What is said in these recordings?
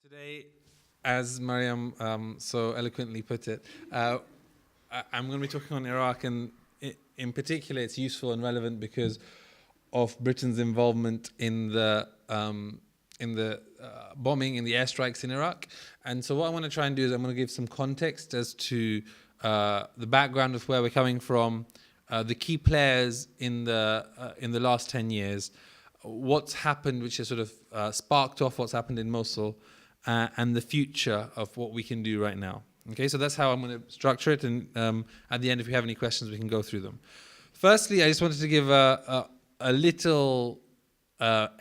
Today, as Mariam so eloquently put it, I'm going to be talking on Iraq, and in particular, it's useful and relevant because of Britain's involvement in the bombing, in the airstrikes in Iraq. And so, what I want to try and do is I'm going to give some context as to the background of where we're coming from, the key players in the last 10 years, what's happened, which has sort of sparked off what's happened in Mosul. And the future of what we can do right now. Okay, so that's how I'm going to structure it, and at the end, if you have any questions, we can go through them. Firstly, I just wanted to give a little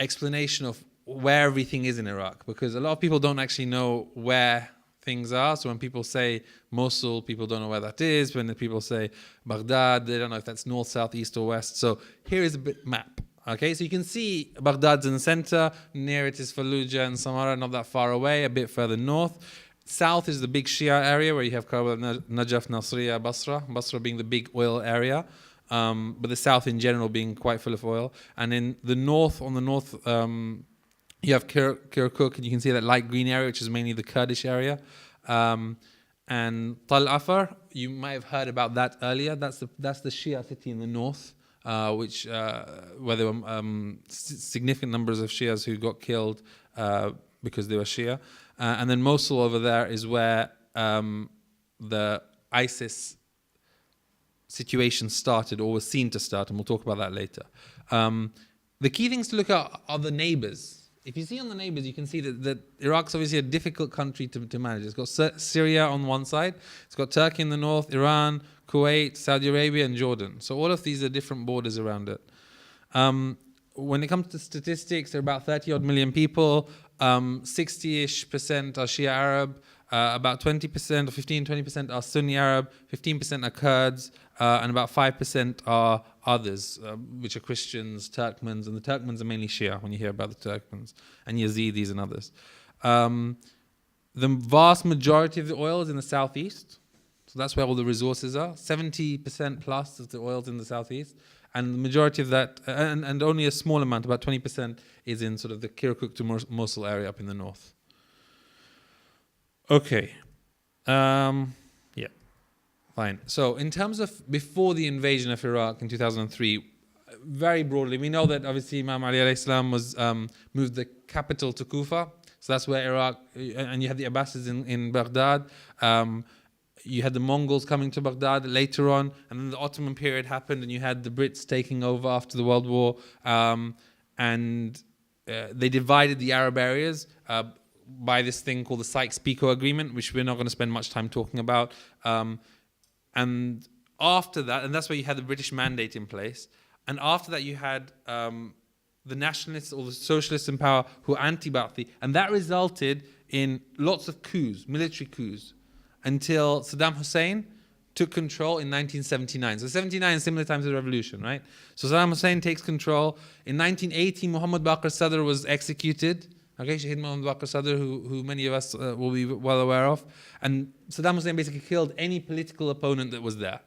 explanation of where everything is in Iraq, because a lot of people don't actually know where things are. So when people say Mosul, people don't know where that is. When the people say Baghdad, they don't know if that's north, south, east, or west. So here is a bit map. Okay, so you can see Baghdad's in the center. Near it is Fallujah and Samarra, not that far away, a bit further north. South is the big Shia area where you have Karbala, Najaf, Nasriya, Basra. Basra being the big oil area, but the south in general being quite full of oil. And in the north, on the north, you have Kirkuk, and you can see that light green area, which is mainly the Kurdish area. And Tal Afar, you might have heard about that earlier. That's the Shia city in the north. Where there were significant numbers of Shias who got killed because they were Shia. And then Mosul over there is where the ISIS situation started, or was seen to start, and we'll talk about that later. The key things to look at are the neighbors. If you see on the neighbors, you can see that Iraq's obviously a difficult country to manage. It's got Syria on one side, it's got Turkey in the north, Iran, Kuwait, Saudi Arabia, and Jordan. So all of these are different borders around it. When it comes to statistics, there are about 30 odd million people. 60-ish% are Shia Arab. About 20% or 15-20% are Sunni Arab. 15% are Kurds. And about 5% are others, which are Christians, Turkmens. And the Turkmens are mainly Shia when you hear about the Turkmens. And Yazidis and others. The vast majority of the oil is in the southeast. So that's where all the resources are. 70% plus of the oil's in the southeast. And the majority of that, and only a small amount, about 20%, is in sort of the Kirkuk to Mosul area up in the north. Okay. Yeah. Fine. So in terms of before the invasion of Iraq in 2003, very broadly, we know that obviously Imam Ali alayhi salam was moved the capital to Kufa. So that's where Iraq, and you had the Abbasids in Baghdad. You had the Mongols coming to Baghdad later on, and then the Ottoman period happened, and you had the Brits taking over after the World War, and they divided the Arab areas by this thing called the Sykes-Picot Agreement, which we're not going to spend much time talking about. And after that, and that's where you had the British mandate in place, and after that you had the nationalists or the socialists in power who were anti-Ba'athi, and that resulted in lots of coups, military coups, until Saddam Hussein took control in 1979. So 79 is similar time to the revolution, right? So Saddam Hussein takes control. In 1980, Muhammad Baqir Sadr was executed. Okay, Shahid Muhammad Baqir Sadr, who many of us will be well aware of. And Saddam Hussein basically killed any political opponent that was there.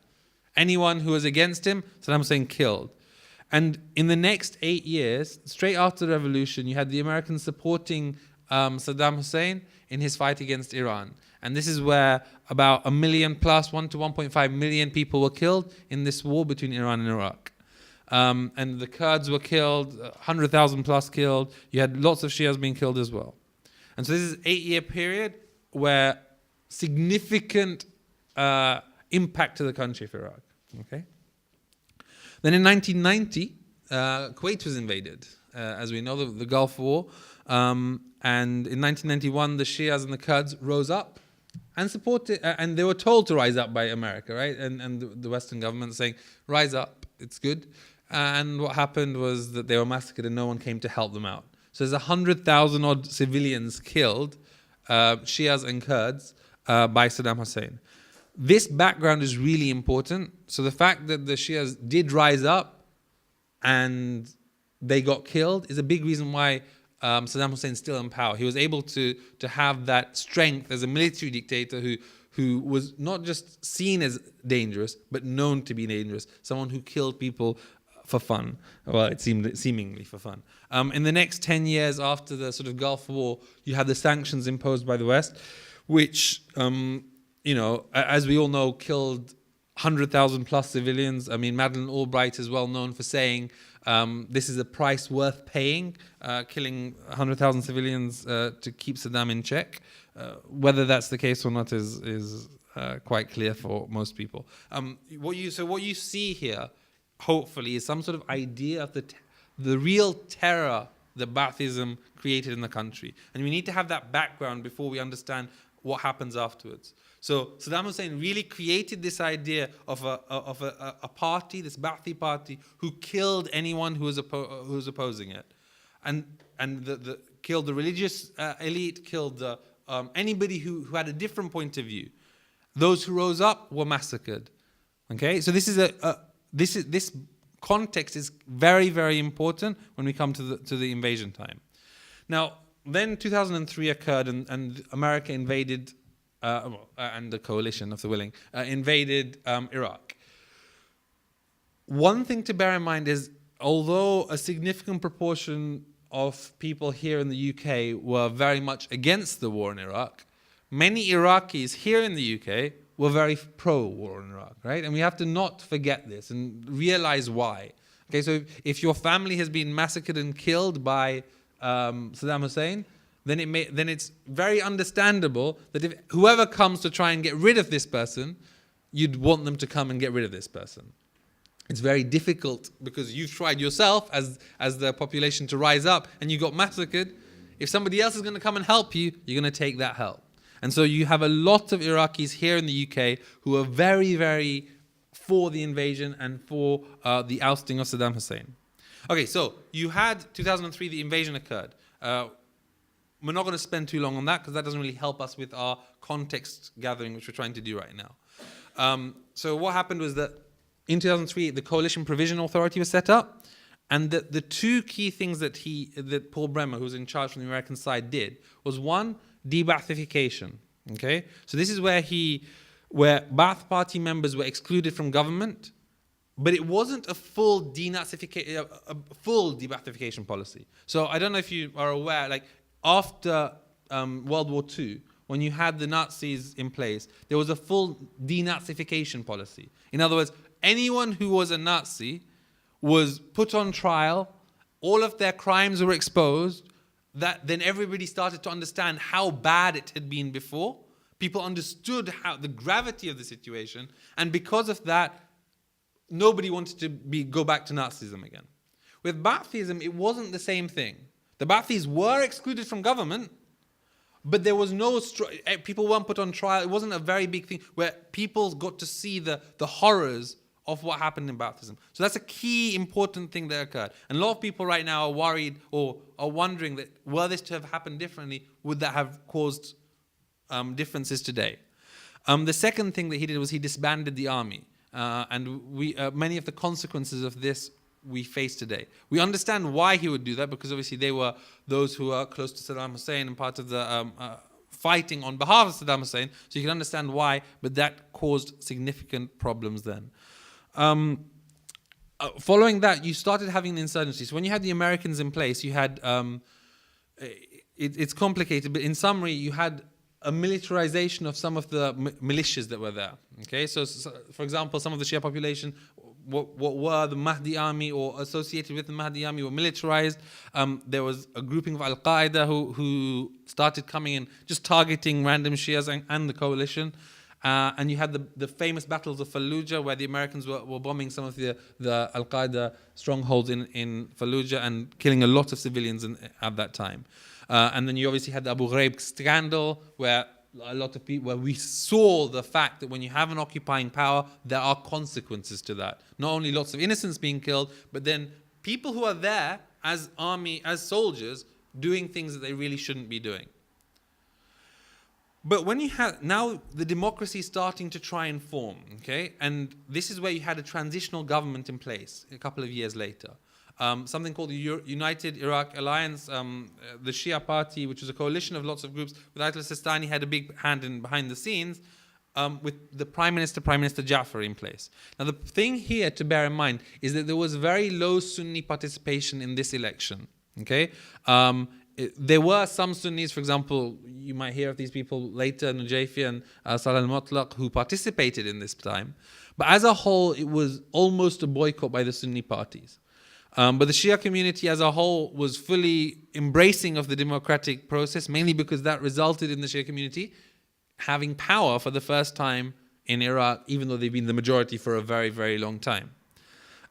Anyone who was against him, Saddam Hussein killed. And in the next 8 years, straight after the revolution, you had the Americans supporting Saddam Hussein in his fight against Iran. And this is where about 1 million plus, 1 to 1.5 million people were killed in this war between Iran and Iraq. And the Kurds were killed, 100,000 plus killed. You had lots of Shias being killed as well. And so this is an 8-year period where significant impact to the country of Iraq. Okay. Then in 1990, Kuwait was invaded. As we know, the Gulf War. And in 1991, the Shias and the Kurds rose up and supported, and they were told to rise up by America, right? And the Western government saying, rise up, it's good. And what happened was that they were massacred and no one came to help them out. So there's 100,000 odd civilians killed, Shias and Kurds, by Saddam Hussein. This background is really important. So the fact that the Shias did rise up and they got killed is a big reason why Saddam Hussein is still in power. He was able to have that strength as a military dictator who was not just seen as dangerous, but known to be dangerous. Someone who killed people for fun. Well, it seemed seemingly for fun. In the next 10 years after the sort of Gulf War, you had the sanctions imposed by the West, which, as we all know, killed 100,000 plus civilians. I mean, Madeleine Albright is well known for saying this is a price worth paying, killing 100,000 civilians to keep Saddam in check. Whether that's the case or not is quite clear for most people. What you see here, hopefully, is some sort of idea of the real terror that Baathism created in the country, and we need to have that background before we understand what happens afterwards. So Saddam Hussein really created this idea of a party, this Ba'athi party, who killed anyone who was opposing it, and killed the religious elite, killed anybody who had a different point of view. Those who rose up were massacred. Okay, so this context is very, very important when we come to the invasion time. Now, then 2003 occurred, and America invaded, and the coalition of the willing invaded Iraq. One thing to bear in mind is, although a significant proportion of people here in the UK were very much against the war in Iraq, many Iraqis here in the UK were very pro-war in Iraq, right? And we have to not forget this and realize why. Okay, so if your family has been massacred and killed by Saddam Hussein, then it's very understandable that if whoever comes to try and get rid of this person, you'd want them to come and get rid of this person. It's very difficult because you've tried yourself as the population to rise up and you got massacred. If somebody else is going to come and help you, you're going to take that help. And so you have a lot of Iraqis here in the UK who are very, very for the invasion and for the ousting of Saddam Hussein. Okay, so you had 2003, the invasion occurred. We're not going to spend too long on that because that doesn't really help us with our context gathering, which we're trying to do right now. So what happened was that in 2003, the Coalition Provisional Authority was set up, and the two key things that Paul Bremer, who was in charge from the American side, did was, one, de-Baathification. Okay, so this is where Ba'ath Party members were excluded from government, but it wasn't a full denazification, a full de-Baathification policy. So I don't know if you are aware, like after World War II, when you had the Nazis in place, there was a full denazification policy. In other words, anyone who was a Nazi was put on trial, all of their crimes were exposed, then everybody started to understand how bad it had been before. People understood the gravity of the situation, and because of that, nobody wanted to go back to Nazism again. With Baathism, it wasn't the same thing. The Ba'athis were excluded from government, but there was people weren't put on trial. It wasn't a very big thing where people got to see the horrors of what happened in Baathism. So that's a key important thing that occurred. And a lot of people right now are worried or are wondering that were this to have happened differently, would that have caused differences today? The second thing that he did was he disbanded the army. And many of the consequences of this we face today. We understand why he would do that, because obviously they were those who are close to Saddam Hussein and part of the fighting on behalf of Saddam Hussein. So you can understand why, but that caused significant problems then. Following that, you started having insurgencies. So when you had the Americans in place, you had, it's complicated, but in summary, you had a militarization of some of the militias that were there. Okay, so for example, some of the Shia population, what were the Mahdi army or associated with the Mahdi army were militarized. There was a grouping of Al-Qaeda who started coming in, just targeting random Shias and the coalition. And you had the famous battles of Fallujah, where the Americans were bombing some of the Al-Qaeda strongholds in Fallujah and killing a lot of civilians at that time. And then you obviously had the Abu Ghraib scandal, where a lot of people, where we saw the fact that when you have an occupying power, there are consequences to that. Not only lots of innocents being killed, but then people who are there as army, as soldiers, doing things that they really shouldn't be doing. But when you have, now the democracy is starting to try and form, okay? And this is where you had a transitional government in place a couple of years later. Something called the United Iraq Alliance, the Shia party, which was a coalition of lots of groups, with Ayatollah Sistani had a big hand behind the scenes, with the Prime Minister Jafar in place. Now, the thing here to bear in mind is that there was very low Sunni participation in this election. Okay, there were some Sunnis, for example, you might hear of these people later, Najaifi and Salah al-Mutlaq, who participated in this time. But as a whole, it was almost a boycott by the Sunni parties. But the Shia community as a whole was fully embracing of the democratic process, mainly because that resulted in the Shia community having power for the first time in Iraq, even though they've been the majority for a very, very long time.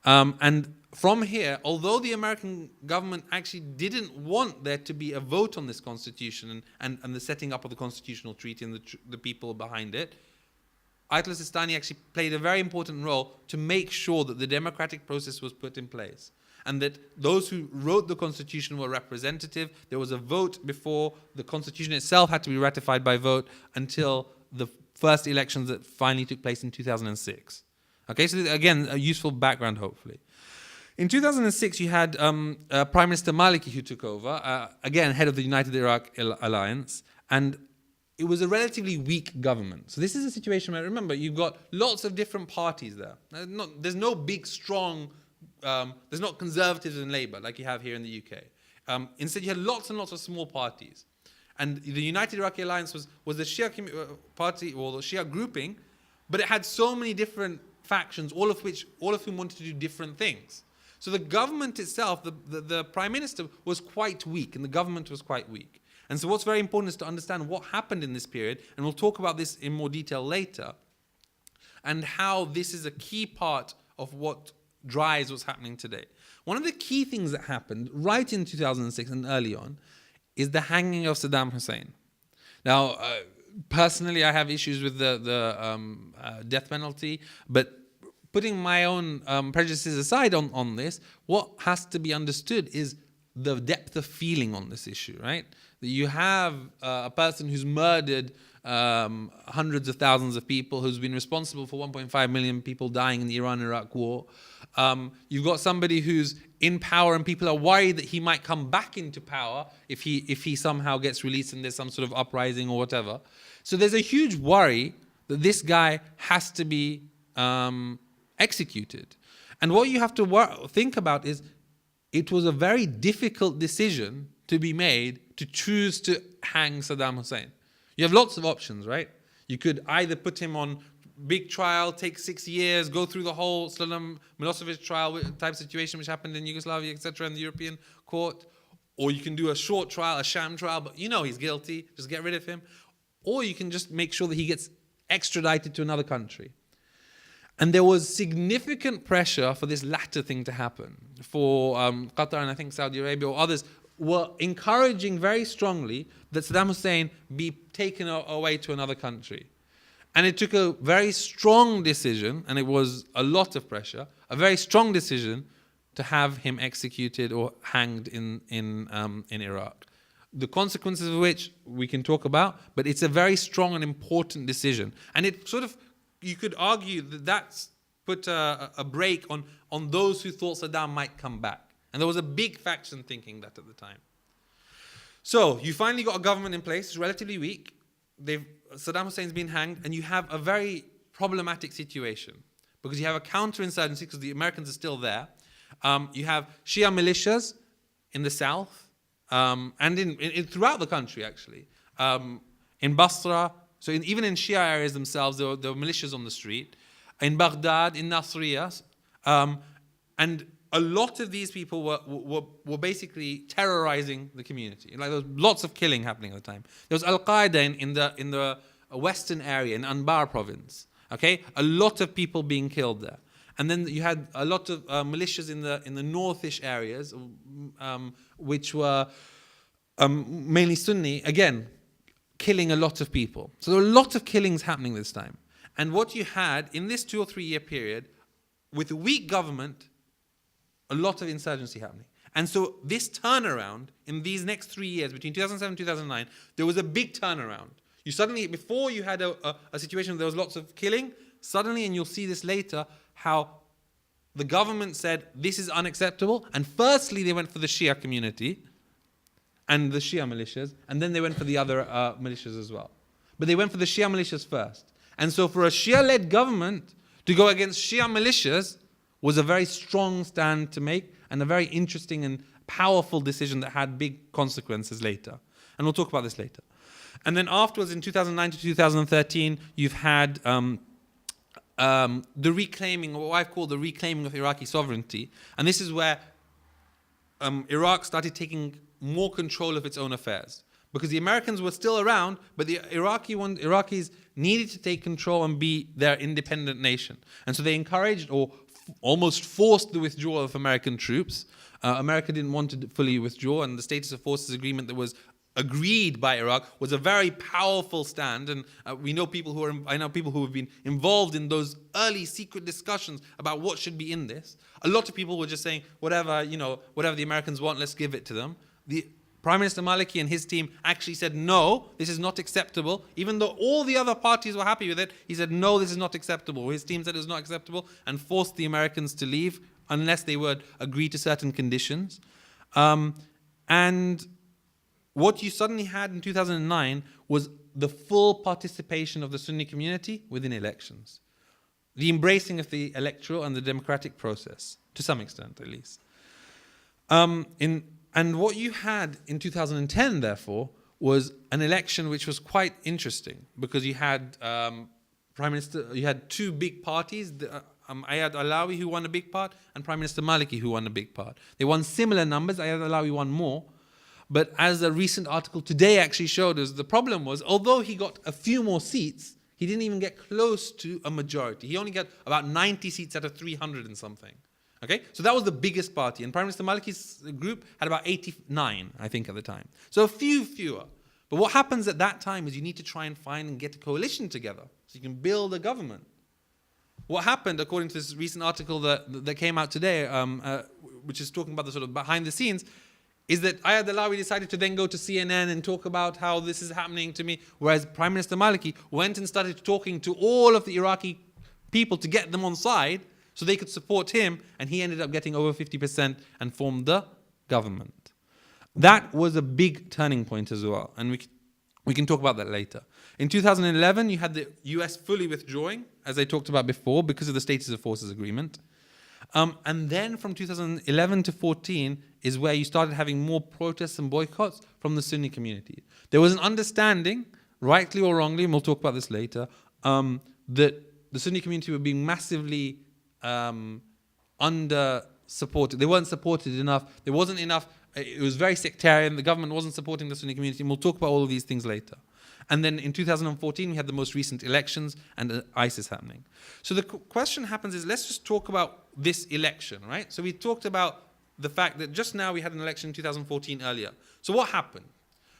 And from here, although the American government actually didn't want there to be a vote on this constitution and the setting up of the constitutional treaty and the people behind it, Ayatollah Sistani actually played a very important role to make sure that the democratic process was put in place and that those who wrote the constitution were representative. There was a vote before the constitution itself had to be ratified by vote until the first elections that finally took place in 2006. Okay, so again, a useful background, hopefully. In 2006, you had Prime Minister Maliki who took over, again, head of the United Iraq Alliance, and it was a relatively weak government. So this is a situation where, remember, you've got lots of different parties there. There's no big, strong, there's not conservatives and Labour like you have here in the UK. Instead, you had lots and lots of small parties. And the United Iraqi Alliance was the Shia party, or the Shia grouping, but it had so many different factions, all of whom wanted to do different things. So the government itself, the prime minister was quite weak, and the government was quite weak. And so what's very important is to understand what happened in this period, and we'll talk about this in more detail later, and how this is a key part of what drives what's happening today. One of the key things that happened right in 2006 and early on is the hanging of Saddam Hussein. Now, personally, I have issues with the death penalty, but putting my own prejudices aside on this, what has to be understood is the depth of feeling on this issue, right? That you have a person who's murdered hundreds of thousands of people, who's been responsible for 1.5 million people dying in the Iran-Iraq war. You've got somebody who's in power and people are worried that he might come back into power if he somehow gets released and there's some sort of uprising or whatever. So there's a huge worry that this guy has to be executed. And what you have to think about is it was a very difficult decision to be made to choose to hang Saddam Hussein. You have lots of options, right? You could either put him on big trial, take 6 years, go through the whole Slobodan Milosevic trial type situation which happened in Yugoslavia, etc., in the European court. Or you can do a short trial, a sham trial, but you know he's guilty, just get rid of him. Or you can just make sure that he gets extradited to another country. And there was significant pressure for this latter thing to happen. For Qatar and I think Saudi Arabia or others were encouraging very strongly that Saddam Hussein be taken away to another country. And it took a very strong decision, and it was a lot of pressure, a very strong decision to have him executed or hanged in Iraq. The consequences of which we can talk about, but it's a very strong and important decision. And it sort of, you could argue that that's put a break on those who thought Saddam might come back. And there was a big faction thinking that at the time. So you finally got a government in place, it's relatively weak. Saddam Hussein's been hanged, and you have a very problematic situation because you have a counterinsurgency because the Americans are still there. You have Shia militias in the south and in throughout the country, actually. In Basra, so even in Shia areas themselves, there were militias on the street. In Baghdad, in Nasiriyah, and a lot of these people were basically terrorizing the community. Like there was lots of killing happening at the time. There was Al-Qaeda in the western area, in Anbar province. Okay, a lot of people being killed there. And then you had a lot of militias in the northish areas, which were mainly Sunni, again, killing a lot of people. So there were a lot of killings happening this time. And what you had in this 2 or 3 year period, with a weak government, a lot of insurgency happening. And so this turnaround in these next 3 years, between 2007 and 2009, there was a big turnaround. You suddenly, before you had a situation where there was lots of killing, suddenly, and you'll see this later, how the government said, this is unacceptable. And firstly, they went for the Shia community and the Shia militias, and then they went for the other militias as well. But they went for the Shia militias first. And so for a Shia-led government to go against Shia militias was a very strong stand to make, and a very interesting and powerful decision that had big consequences later. And we'll talk about this later. And then afterwards, in 2009 to 2013, you've had the reclaiming, what I've called the reclaiming of Iraqi sovereignty. And this is where Iraq started taking more control of its own affairs. Because the Americans were still around, but the Iraqis needed to take control and be their independent nation. And so they encouraged or almost forced the withdrawal of American troops. America didn't want to fully withdraw, and the Status of Forces agreement that was agreed by Iraq was a very powerful stand, and I know people who have been involved in those early secret discussions about what should be in this. A lot of people were just saying, whatever the Americans want, let's give it to them. The Prime Minister Maliki and his team actually said, no, this is not acceptable. Even though all the other parties were happy with it, he said, no, this is not acceptable. His team said it was not acceptable and forced the Americans to leave unless they would agree to certain conditions. And what you suddenly had in 2009 was the full participation of the Sunni community within elections. The embracing of the electoral and the democratic process, to some extent at least. And what you had in 2010, therefore, was an election which was quite interesting, because you had you had two big parties, Ayad Alawi, who won a big part, and Prime Minister Maliki, who won a big part. They won similar numbers. Ayad Alawi won more. But as a recent article today actually showed us, the problem was, although he got a few more seats, he didn't even get close to a majority. He only got about 90 seats out of 300 and something. Okay, so that was the biggest party, and Prime Minister Maliki's group had about 89, I think, at the time. So a few fewer. But what happens at that time is you need to try and find and get a coalition together so you can build a government. What happened, according to this recent article that came out today, which is talking about the sort of behind the scenes, is that Ayad Alawi decided to then go to CNN and talk about how this is happening to me, whereas Prime Minister Maliki went and started talking to all of the Iraqi people to get them on side, so they could support him, and he ended up getting over 50% and formed the government. That was a big turning point as well, and we can talk about that later. In 2011, you had the US fully withdrawing, as I talked about before, because of the Status of Forces agreement. And then from 2011 to 14 is where you started having more protests and boycotts from the Sunni community. There was an understanding, rightly or wrongly, and we'll talk about this later, that the Sunni community were being massively under-supported. They weren't supported enough. There wasn't enough. It was very sectarian. The government wasn't supporting the Sunni community. And we'll talk about all of these things later. And then in 2014, we had the most recent elections and ISIS happening. So the question happens is, let's just talk about this election, right? So we talked about the fact that just now we had an election in 2014 earlier. So what happened?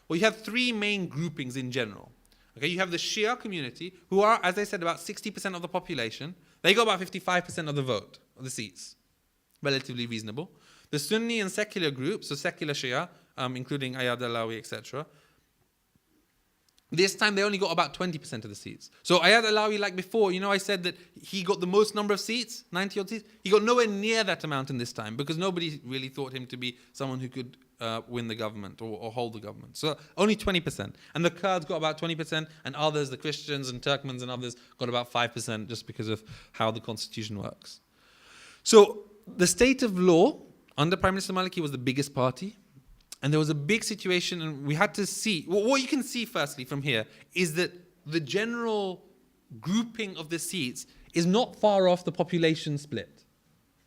Well, you have three main groupings in general. Okay, you have the Shia community, who are, as I said, about 60% of the population. They got about 55% of the vote, of the seats. Relatively reasonable. The Sunni and secular groups, so secular Shia, including Ayad Alawi, etc., this time they only got about 20% of the seats. So Ayad Alawi, like before, I said that he got the most number of seats, 90 odd seats. He got nowhere near that amount in this time, because nobody really thought him to be someone who could win the government or hold the government. So only 20%. And the Kurds got about 20%, and others, the Christians and Turkmens and others, got about 5% just because of how the constitution works. So the state of law under Prime Minister Maliki was the biggest party. And there was a big situation, and we had to see, what you can see firstly from here is that the general grouping of the seats is not far off the population split.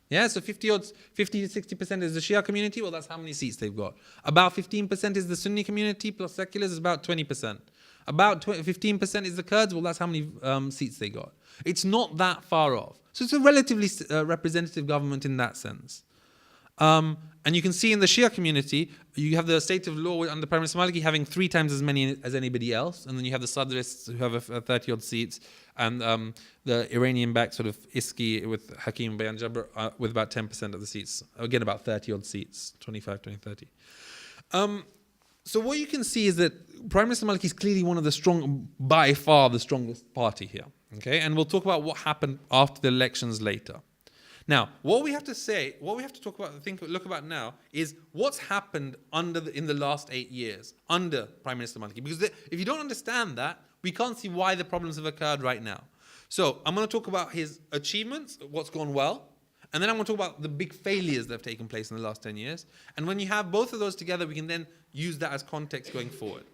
Yeah, so 50 to 60% is the Shia community. Well, that's how many seats they've got. About 15% is the Sunni community plus seculars is about 20%. About 15% is the Kurds. Well, that's how many seats they got. It's not that far off. So it's a relatively representative government in that sense. And you can see in the Shia community, you have the state of law under Prime Minister Maliki having 3 times as many as anybody else, and then you have the Sadrists who have 30 odd seats, and the Iranian-backed sort of ISKI with Hakim Bayan Jabr with about 10% of the seats. Again, about 30 odd seats, 25, 20, 30. So what you can see is that Prime Minister Maliki is clearly one of the by far the strongest party here. Okay, and we'll talk about what happened after the elections later. Now, what we have to talk about, look about now is what's happened in the last 8 years under Prime Minister Maliki. Because if you don't understand that, we can't see why the problems have occurred right now. So I'm going to talk about his achievements, what's gone well, and then I'm going to talk about the big failures that have taken place in the last 10 years. And when you have both of those together, we can then use that as context going forward.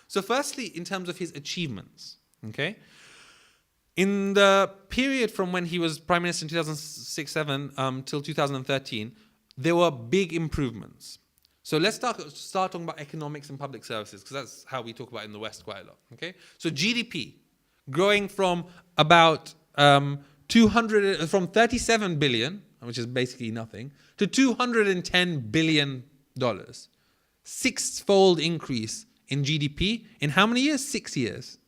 So firstly, in terms of his achievements, okay? In the period from when he was Prime Minister in 2006-07 till 2013, there were big improvements. So let's start talking about economics and public services, because that's how we talk about it in the West quite a lot. Okay, so GDP growing from about from 37 billion, which is basically nothing, to $210 billion, six-fold increase in GDP in how many years? 6 years.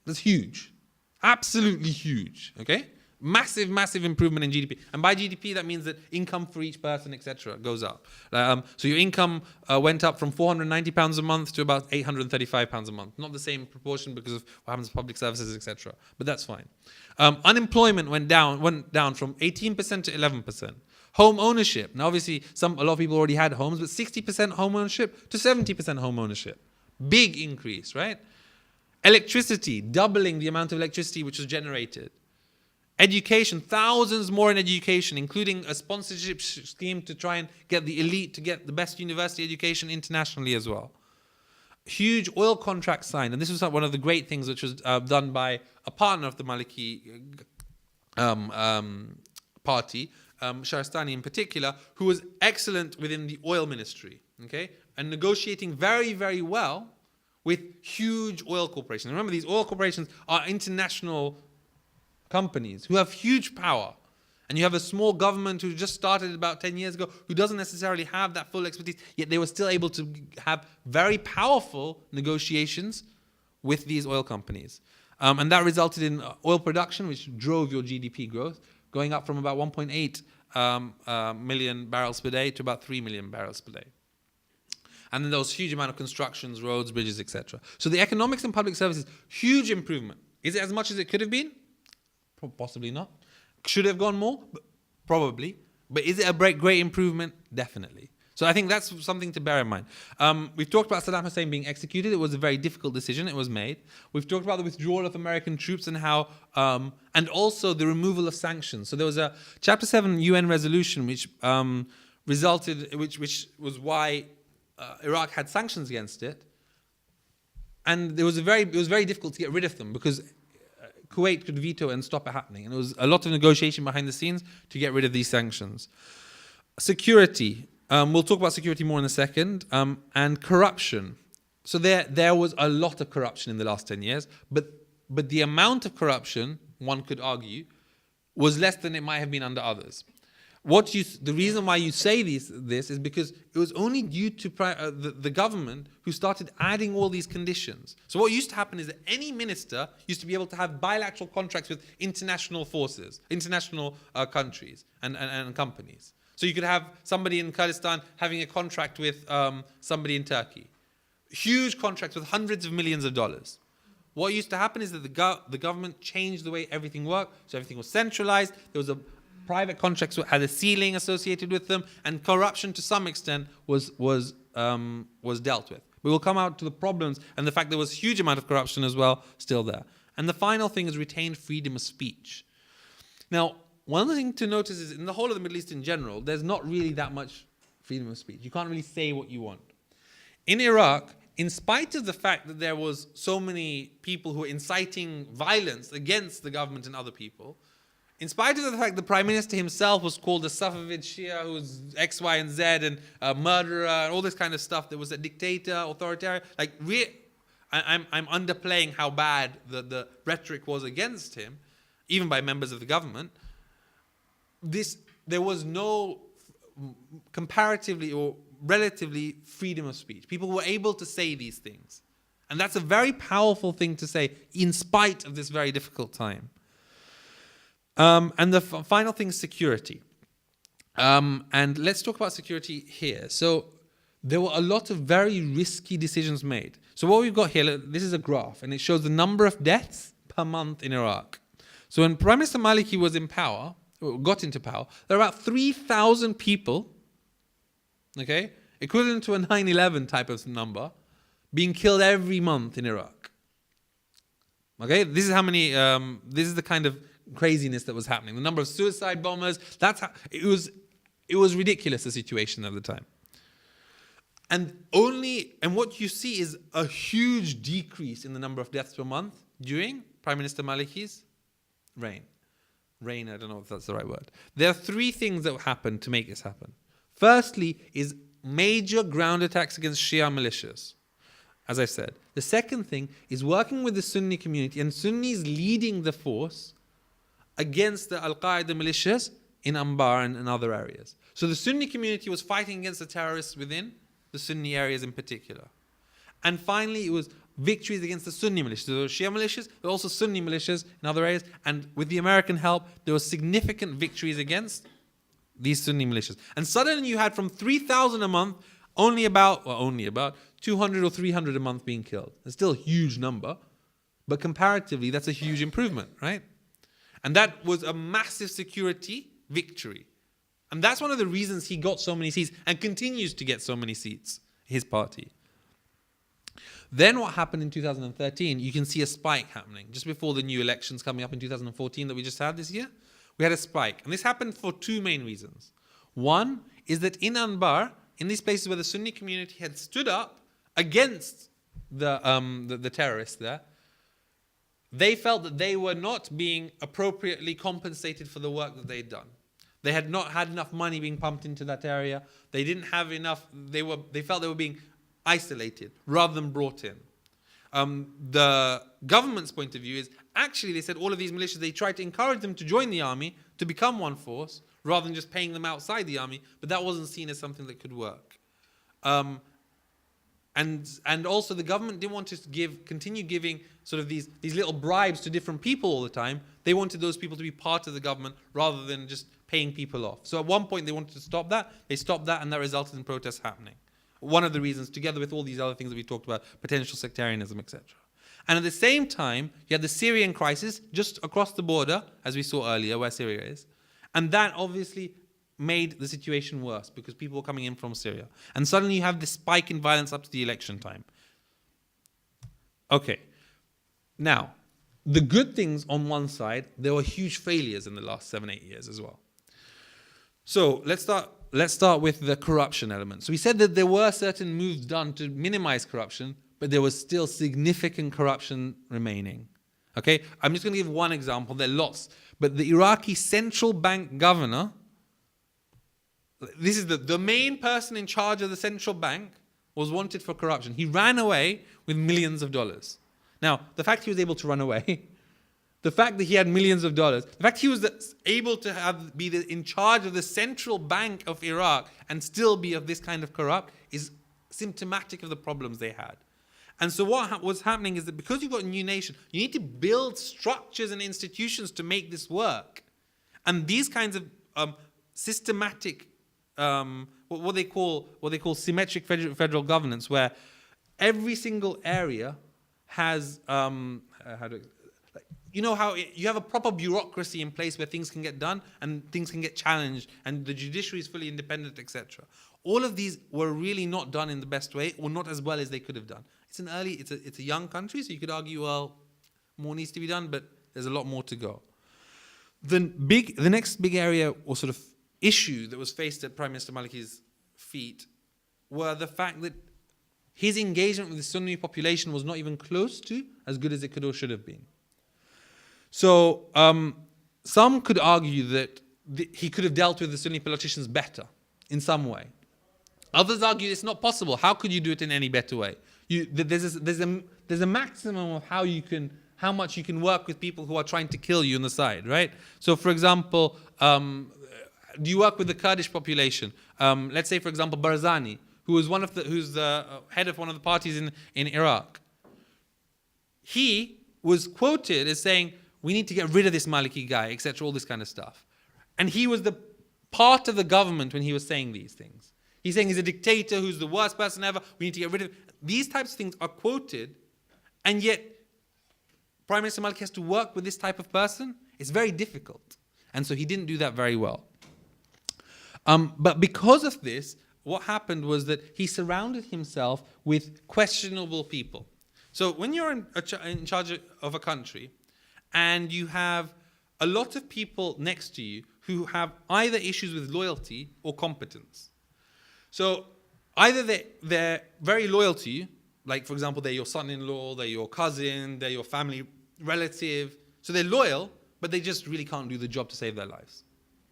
That's huge. Absolutely huge, okay? Massive, massive improvement in GDP. And by GDP, that means that income for each person, etc., goes up. So your income went up from £490 a month to about £835 a month. Not the same proportion because of what happens to public services, etc., but that's fine. Unemployment went down from 18% to 11%. Home ownership. Now, obviously, a lot of people already had homes, but 60% home ownership to 70% home ownership. Big increase, right? Electricity, doubling the amount of electricity which was generated. Education, thousands more in education, including a sponsorship scheme to try and get the elite to get the best university education internationally as well. Huge oil contract signed, and this was one of the great things which was done by a partner of the Maliki party, Shahristani in particular, who was excellent within the oil ministry, okay, and negotiating very, very well with huge oil corporations. Remember, these oil corporations are international companies who have huge power. And you have a small government who just started about 10 years ago who doesn't necessarily have that full expertise, yet they were still able to have very powerful negotiations with these oil companies. And that resulted in oil production, which drove your GDP growth, going up from about 1.8 million barrels per day to about 3 million barrels per day. And then there was a huge amount of constructions, roads, bridges, etc. So the economics and public services, huge improvement. Is it as much as it could have been? Possibly not. Should it have gone more? Probably. But is it a great improvement? Definitely. So I think that's something to bear in mind. We've talked about Saddam Hussein being executed. It was a very difficult decision. It was made. We've talked about the withdrawal of American troops and how, and also the removal of sanctions. So there was a Chapter 7 UN resolution which which was why Iraq had sanctions against it, and it was very difficult to get rid of them because Kuwait could veto and stop it happening, and it was a lot of negotiation behind the scenes to get rid of these sanctions. Security, we'll talk about security more in a second, and corruption. So there was a lot of corruption in the last 10 years, but the amount of corruption, one could argue, was less than it might have been under others. The reason why you say this is because it was only due to the government who started adding all these conditions. So what used to happen is that any minister used to be able to have bilateral contracts with international forces, international countries and companies. So you could have somebody in Kurdistan having a contract with somebody in Turkey. Huge contracts with hundreds of millions of dollars. What used to happen is that the government changed the way everything worked, so everything was centralized. There was private contracts had a ceiling associated with them, and corruption to some extent was dealt with. We will come out to the problems and the fact there was a huge amount of corruption as well still there. And the final thing is retained freedom of speech. Now, one thing to notice is in the whole of the Middle East in general, there's not really that much freedom of speech. You can't really say what you want. In Iraq, in spite of the fact that there was so many people who were inciting violence against the government and other people, in spite of the fact the Prime Minister himself was called a Safavid Shia who was X, Y, and Z and a murderer and all this kind of stuff, there was a dictator, authoritarian, I'm underplaying how bad the rhetoric was against him, even by members of the government. There was no comparatively or relatively freedom of speech. People were able to say these things. And that's a very powerful thing to say in spite of this very difficult time. And the final thing is security. And let's talk about security here. So there were a lot of very risky decisions made. So what we've got here, this is a graph, and it shows the number of deaths per month in Iraq. So when Prime Minister Maliki was in power, got into power, there are about 3,000 people, okay, equivalent to a 9/11 type of number, being killed every month in Iraq. Okay, this is how many. This is the kind of craziness that was happening. The number of suicide bombers. That's how it was. It was ridiculous, the situation at the time. And what you see is a huge decrease in the number of deaths per month during Prime Minister Maliki's reign. Reign, I don't know if that's the right word. There are three things that happened to make this happen. Firstly is major ground attacks against Shia militias, as I said. The second thing is working with the Sunni community and Sunnis leading the force against the Al-Qaeda militias in Anbar and in other areas. So the Sunni community was fighting against the terrorists within the Sunni areas in particular. And finally, it was victories against the Sunni militias. There were Shia militias, but also Sunni militias in other areas. And with the American help, there were significant victories against these Sunni militias. And suddenly you had from 3,000 a month, only about 200 or 300 a month being killed. It's still a huge number, but comparatively, that's a huge improvement, right? And that was a massive security victory. And that's one of the reasons he got so many seats and continues to get so many seats, his party. Then what happened in 2013, you can see a spike happening. Just before the new elections coming up in 2014 that we just had this year, we had a spike. And this happened for two main reasons. One is that in Anbar, in these places where the Sunni community had stood up against the terrorists there, they felt that they were not being appropriately compensated for the work that they'd done. They had not had enough money being pumped into that area. They didn't have enough. They felt they were being isolated rather than brought in. The government's point of view is actually they said all of these militias, they tried to encourage them to join the army, to become one force, rather than just paying them outside the army, but that wasn't seen as something that could work. And also the government didn't want to continue giving sort of these little bribes to different people all the time. They wanted those people to be part of the government rather than just paying people off. So at one point they wanted to stop that. They stopped that, and that resulted in protests happening. One of the reasons, together with all these other things that we talked about, potential sectarianism, etc. And at the same time, you had the Syrian crisis just across the border, as we saw earlier, where Syria is. And that obviously made the situation worse because people were coming in from Syria. And suddenly you have this spike in violence up to the election time. Okay. Now, the good things on one side, there were huge failures in the last 7-8 years as well. So let's start with the corruption element. So we said that there were certain moves done to minimize corruption, but there was still significant corruption remaining. Okay? I'm just going to give one example. There are lots. But the Iraqi central bank governor, this is the main person in charge of the central bank, was wanted for corruption. He ran away with millions of dollars. Now, the fact he was able to run away, the fact that he had millions of dollars, the fact he was able to be in charge of the central bank of Iraq and still be of this kind of corrupt is symptomatic of the problems they had. And so what was happening is that because you've got a new nation, you need to build structures and institutions to make this work. And these kinds of systematic, what they call symmetric federal governance, where every single area has you know how you have a proper bureaucracy in place where things can get done and things can get challenged and the judiciary is fully independent, etc. All of these were really not done in the best way, or not as well as they could have done. It's a young country, so you could argue, well, more needs to be done, but there's a lot more to go. The next big area or sort of issue that was faced at Prime Minister Maliki's feet were the fact that his engagement with the Sunni population was not even close to as good as it could or should have been. So some could argue that he could have dealt with the Sunni politicians better in some way. Others argue it's not possible. How could you do it in any better way? There's a maximum of how much you can work with people who are trying to kill you on the side, right? So, for example, do you work with the Kurdish population? Let's say, for example, Barzani, who's the head of one of the parties in Iraq. He was quoted as saying, we need to get rid of this Maliki guy, etc., all this kind of stuff. And he was the part of the government when he was saying these things. He's saying he's a dictator who's the worst person ever. We need to get rid of him. These types of things are quoted, and yet Prime Minister Maliki has to work with this type of person. It's very difficult. And so he didn't do that very well. But because of this, what happened was that he surrounded himself with questionable people. So when you're in charge of a country and you have a lot of people next to you who have either issues with loyalty or competence. So either they're very loyal to you, like for example, they're your son-in-law, they're your cousin, they're your family relative. So they're loyal, but they just really can't do the job to save their lives.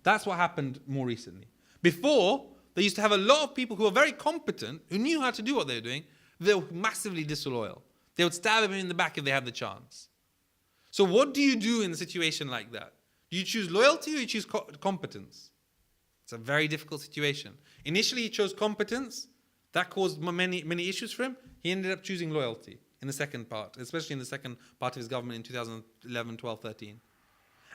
That's what happened more recently. Before, they used to have a lot of people who were very competent, who knew how to do what they were doing. They were massively disloyal. They would stab him in the back if they had the chance. So what do you do in a situation like that? Do you choose loyalty or you choose competence? It's a very difficult situation. Initially, he chose competence. That caused many issues for him. He ended up choosing loyalty in the second part, especially in the second part of his government in 2011, 12, 13.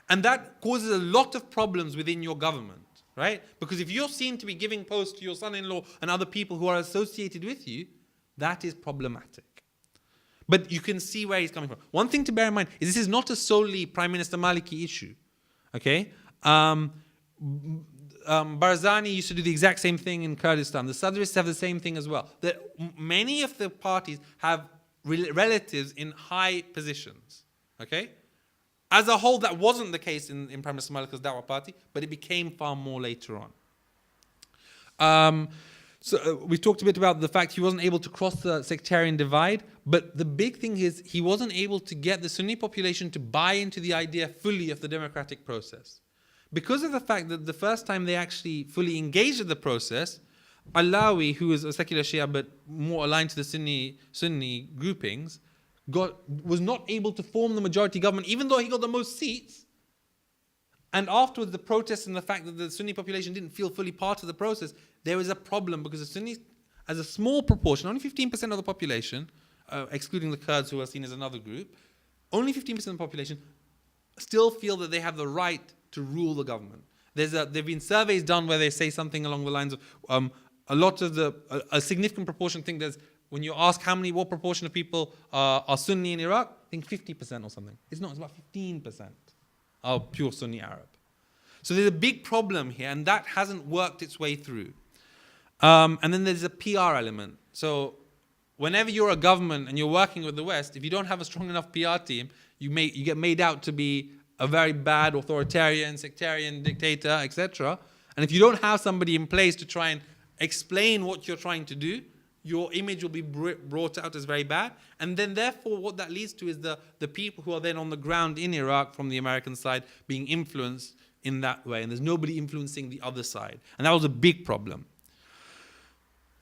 And that causes a lot of problems within your government, right? Because if you're seen to be giving posts to your son-in-law and other people who are associated with you, that is problematic. But you can see where he's coming from. One thing to bear in mind is this is not a solely Prime Minister Maliki issue, okay? Barzani used to do the exact same thing in Kurdistan. The Sadrists have the same thing as well. Many of the parties have relatives in high positions, okay? As a whole, that wasn't the case in Prime Minister Malika's Dawah party, but it became far more later on. We talked a bit about the fact he wasn't able to cross the sectarian divide, but the big thing is he wasn't able to get the Sunni population to buy into the idea fully of the democratic process. Because of the fact that the first time they actually fully engaged in the process, Alawi, who was a secular Shia but more aligned to the Sunni groupings, was not able to form the majority government, even though he got the most seats. And afterwards, the protests and the fact that the Sunni population didn't feel fully part of the process, there was a problem because the Sunnis, as a small proportion, only 15% of the population, excluding the Kurds who are seen as another group, only 15% of the population still feel that they have the right to rule the government. There've been surveys done where they say something along the lines of a significant proportion think there's, when you ask what proportion of people are Sunni in Iraq, I think 50% or something. It's not, it's about 15% are pure Sunni Arab. So there's a big problem here, and that hasn't worked its way through. And then there's a PR element. So whenever you're a government and you're working with the West, if you don't have a strong enough PR team, you get made out to be a very bad authoritarian, sectarian dictator, etc. And if you don't have somebody in place to try and explain what you're trying to do, your image will be brought out as very bad. And then therefore what that leads to is the people who are then on the ground in Iraq from the American side being influenced in that way. And there's nobody influencing the other side. And that was a big problem.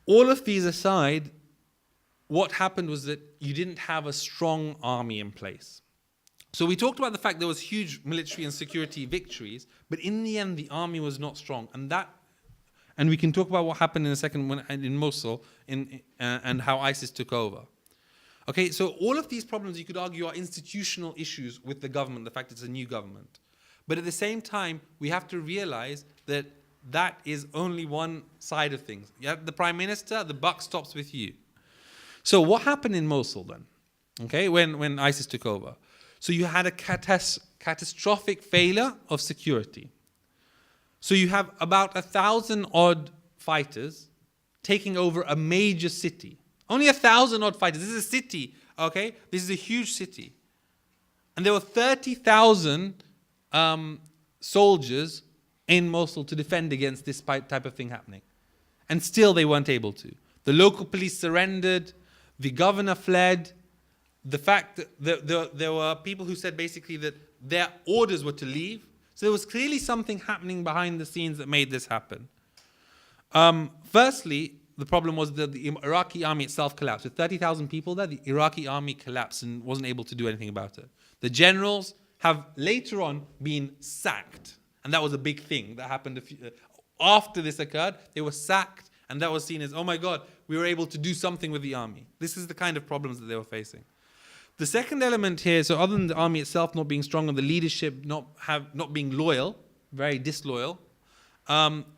All of these aside, what happened was that you didn't have a strong army in place. So we talked about the fact there was huge military and security victories, but in the end the army was not strong. And we can talk about what happened in a second in Mosul and how ISIS took over. Okay, so all of these problems you could argue are institutional issues with the government, the fact it's a new government. But at the same time, we have to realize that that is only one side of things. You have the prime minister, the buck stops with you. So what happened in Mosul then? Okay, when ISIS took over. So you had a catastrophic failure of security. So you have about 1,000 odd fighters taking over a major city. Only 1,000 odd fighters. This is a city, okay? This is a huge city. And there were 30,000 soldiers in Mosul to defend against this type of thing happening. And still they weren't able to. The local police surrendered. The governor fled. The fact that there were people who said basically that their orders were to leave. So there was clearly something happening behind the scenes that made this happen. Firstly, the problem was that the Iraqi army itself collapsed. With 30,000 people there, the Iraqi army collapsed and wasn't able to do anything about it. The generals have later on been sacked. And that was a big thing that happened after this occurred. They were sacked, and that was seen as, oh my God, we were able to do something with the army. This is the kind of problems that they were facing. The second element here, so other than the army itself not being strong and the leadership not being loyal, very disloyal,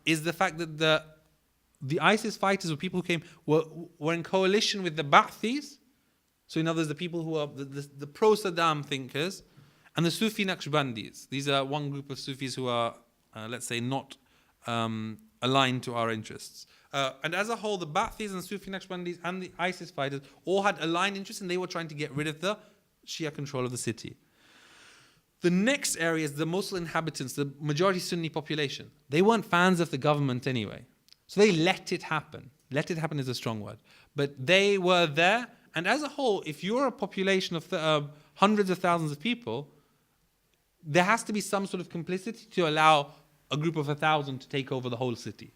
is the fact that the ISIS fighters were people who came were in coalition with the Ba'athis. So in other words, the people who are the pro-Saddam thinkers, and the Sufi Naqshbandis. These are one group of Sufis who are, let's say, not aligned to our interests. And as a whole, the Ba'athis and Sufi Naqshbandis and the ISIS fighters all had aligned interests, and they were trying to get rid of the Shia control of the city. The next area is the Mosul inhabitants, the majority Sunni population. They weren't fans of the government anyway. So they let it happen. Let it happen is a strong word. But they were there, and as a whole, if you're a population of hundreds of thousands of people, there has to be some sort of complicity to allow a group of 1,000 to take over the whole city.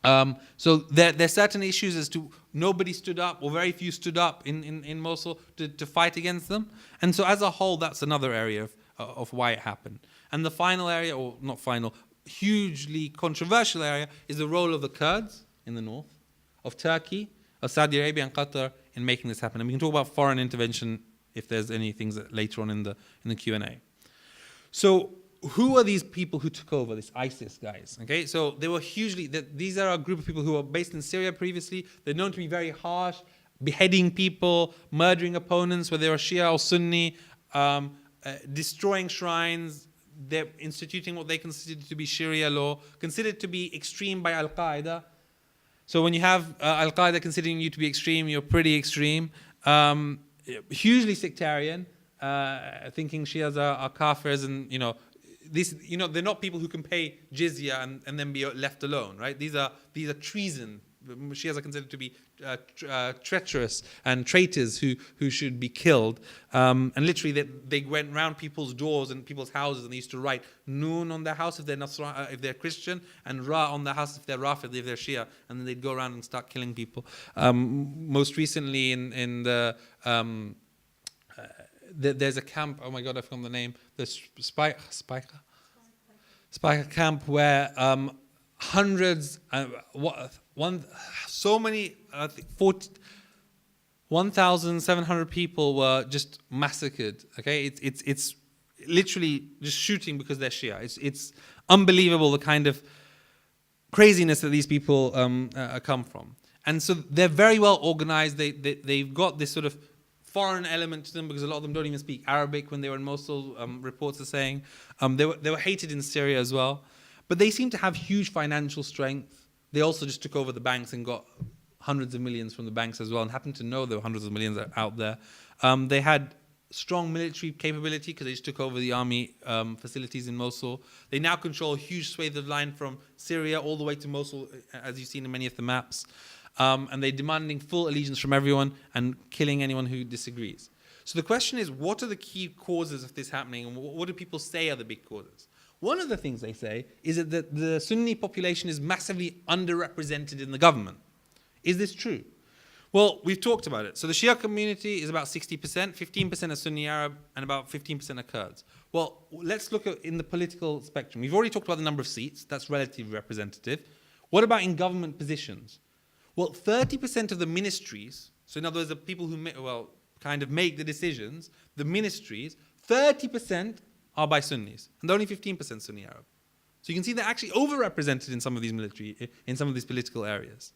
So there are certain issues as to nobody stood up, or very few stood up in Mosul to fight against them. And so as a whole, that's another area of why it happened. And the final area, or not final, hugely controversial area, is the role of the Kurds in the north, of Turkey, of Saudi Arabia and Qatar in making this happen. And we can talk about foreign intervention if there's any things that later on in the Q&A. So who are these people who took over, this ISIS guys? Okay, so they were hugely, these are a group of people who were based in Syria previously. They're known to be very harsh, beheading people, murdering opponents, whether they were Shia or Sunni, destroying shrines. They're instituting what they consider to be Sharia law, considered to be extreme by Al-Qaeda. So when you have Al-Qaeda considering you to be extreme, you're pretty extreme. Hugely sectarian, thinking Shias are kafirs, and they're not people who can pay jizya and then be left alone, right? These are treason. Shias are considered to be treacherous and traitors who should be killed. And literally, they went round people's doors and people's houses, and they used to write Noon on their house if they're Christian, and Ra on their house if they're Rafid, if they're Shia, and then they'd go around and start killing people. Most recently, in there's a camp. Oh my God, I forgot the name. The Spiker camp, where hundreds, so many, 1,700 people were just massacred. Okay, it's literally just shooting because they're Shia. It's unbelievable the kind of craziness that these people come from. And so they're very well organized. They've got this sort of foreign element to them, because a lot of them don't even speak Arabic when they were in Mosul, reports are saying. They were hated in Syria as well. But they seem to have huge financial strength. They also just took over the banks and got hundreds of millions from the banks as well, and happened to know there were hundreds of millions out there. They had strong military capability because they just took over the army facilities in Mosul. They now control a huge swathe of land from Syria all the way to Mosul, as you've seen in many of the maps. And they're demanding full allegiance from everyone and killing anyone who disagrees. So the question is, what are the key causes of this happening, and what do people say are the big causes? One of the things they say is that the Sunni population is massively underrepresented in the government. Is this true? Well, we've talked about it. So the Shia community is about 60%, 15% are Sunni Arab, and about 15% are Kurds. Well, let's look at in the political spectrum. We've already talked about the number of seats. That's relatively representative. What about in government positions? Well, 30% of the ministries, so in other words, the people who kind of make the decisions, the ministries, 30% are by Sunnis, and only 15% Sunni Arab. So you can see they're actually overrepresented in some of these political areas.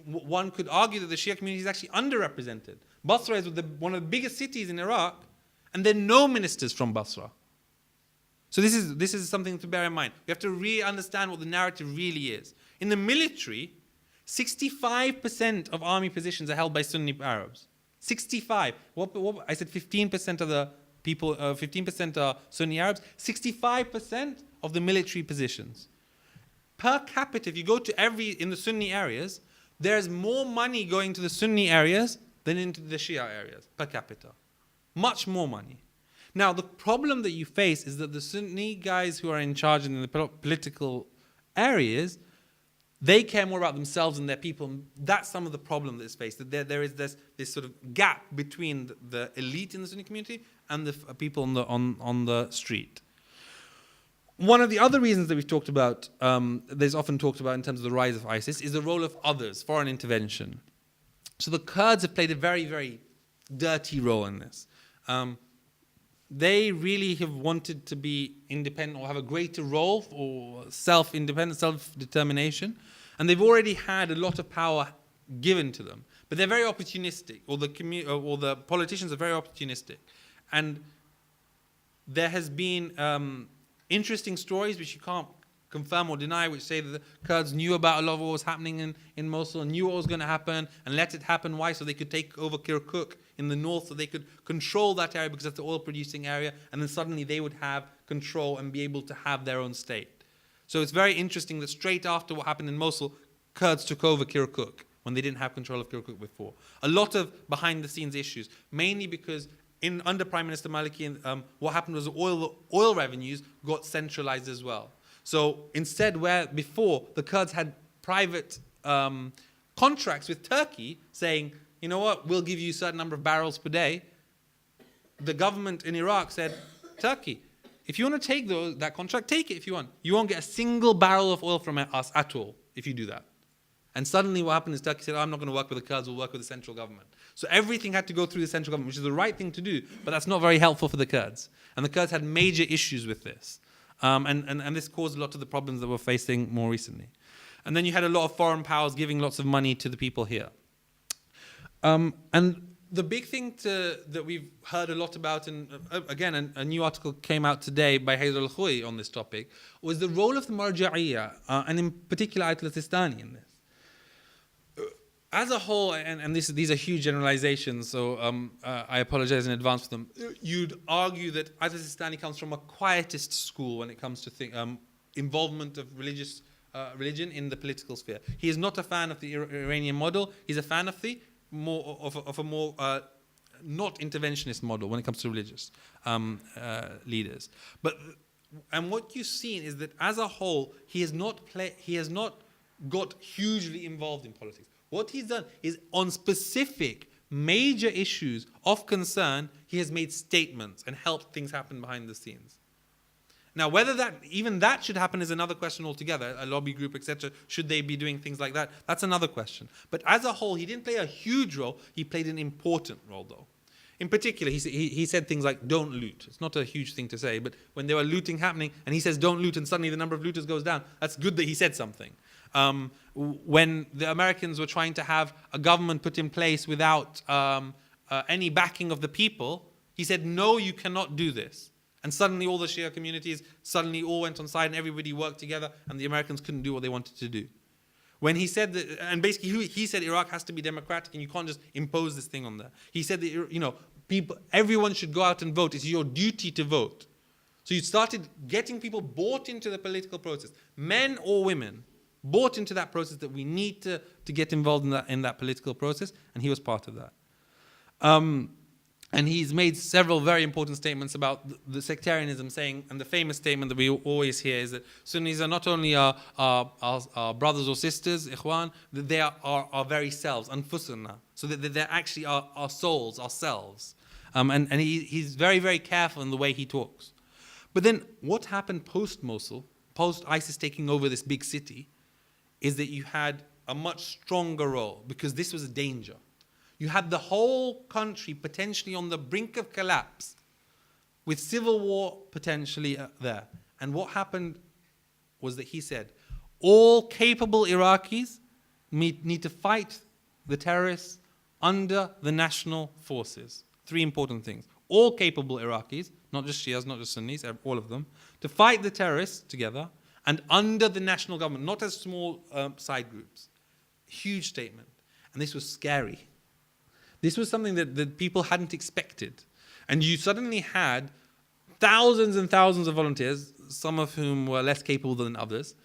One could argue that the Shia community is actually underrepresented. Basra is one of the biggest cities in Iraq, and there are no ministers from Basra. So this is something to bear in mind. We have to really understand what the narrative really is. In the military, 65% of army positions are held by Sunni Arabs. 65. I said 15% of the people, 15% are Sunni Arabs. 65% of the military positions. Per capita, if you go to in the Sunni areas, there's more money going to the Sunni areas than into the Shia areas, per capita. Much more money. Now, the problem that you face is that the Sunni guys who are in charge in the political areas, they care more about themselves and their people. That's some of the problem that's faced. That there is this sort of gap between the elite in the Sunni community and the people on the street. One of the other reasons that we've talked about, there's often talked about in terms of the rise of ISIS, is the role of others, foreign intervention. So the Kurds have played a very, very dirty role in this. They really have wanted to be independent or have a greater role for self-independence, self-determination. And they've already had a lot of power given to them. But they're very opportunistic, or the politicians are very opportunistic. And there has been interesting stories which you can't confirm or deny, which say that the Kurds knew about a lot of what was happening in Mosul, knew what was going to happen, and let it happen. Why? So they could take over Kirkuk in the north, so they could control that area because that's the oil-producing area, and then suddenly they would have control and be able to have their own state. So it's very interesting that straight after what happened in Mosul, Kurds took over Kirkuk when they didn't have control of Kirkuk before. A lot of behind-the-scenes issues, mainly because under Prime Minister Maliki, what happened was oil revenues got centralized as well. So instead, where before the Kurds had private contracts with Turkey saying, you know what, we'll give you a certain number of barrels per day, the government in Iraq said, Turkey, if you want to take that contract, take it if you want. You won't get a single barrel of oil from us at all if you do that. And suddenly what happened is Turkey said, I'm not going to work with the Kurds, we'll work with the central government. So everything had to go through the central government, which is the right thing to do, but that's not very helpful for the Kurds. And the Kurds had major issues with this. And this caused a lot of the problems that we're facing more recently. And then you had a lot of foreign powers giving lots of money to the people here. And the big thing that we've heard a lot about, and again, a new article came out today by Haydar al-Khoui on this topic, was the role of the Marja'iyya, and in particular Ayatollah Sistani in this. As a whole, and these are huge generalizations, so I apologize in advance for them. You'd argue that Ayatollah Sistani comes from a quietist school when it comes to involvement of religion in the political sphere. He is not a fan of the Iranian model. He's a fan of the more not interventionist model when it comes to religious leaders. And what you've seen is that as a whole, he has not got hugely involved in politics. What he's done is on specific major issues of concern, he has made statements and helped things happen behind the scenes. Now, whether even that should happen is another question altogether. A lobby group, etc. Should they be doing things like that? That's another question. But as a whole, he didn't play a huge role. He played an important role, though. In particular, he said things like, don't loot. It's not a huge thing to say, but when there were looting happening, and he says, don't loot, and suddenly the number of looters goes down, that's good that he said something. When the Americans were trying to have a government put in place without any backing of the people, he said, no, you cannot do this. And suddenly all the Shia communities suddenly all went on side and everybody worked together and the Americans couldn't do what they wanted to do. When he said that, and basically he said Iraq has to be democratic and you can't just impose this thing on there. He said that, everyone should go out and vote. It's your duty to vote. So you started getting people bought into the political process, men or women, bought into that process that we need to get involved in that political process, and he was part of that. And he's made several very important statements about the sectarianism, saying, and the famous statement that we always hear is that Sunnis are not only our brothers or sisters, ikhwan, that they are our very selves, anfusuna, so that they're actually our souls, ourselves. And he's very, very careful in the way he talks. But then what happened post-Mosul, post-ISIS taking over this big city, is that you had a much stronger role, because this was a danger. You had the whole country potentially on the brink of collapse, with civil war potentially there. And what happened was that he said, all capable Iraqis need to fight the terrorists under the national forces. 3 important things. All capable Iraqis, not just Shias, not just Sunnis, all of them, to fight the terrorists together and under the national government, not as small side groups. Huge statement. And this was scary. This was something that people hadn't expected. And you suddenly had thousands and thousands of volunteers, some of whom were less capable than others,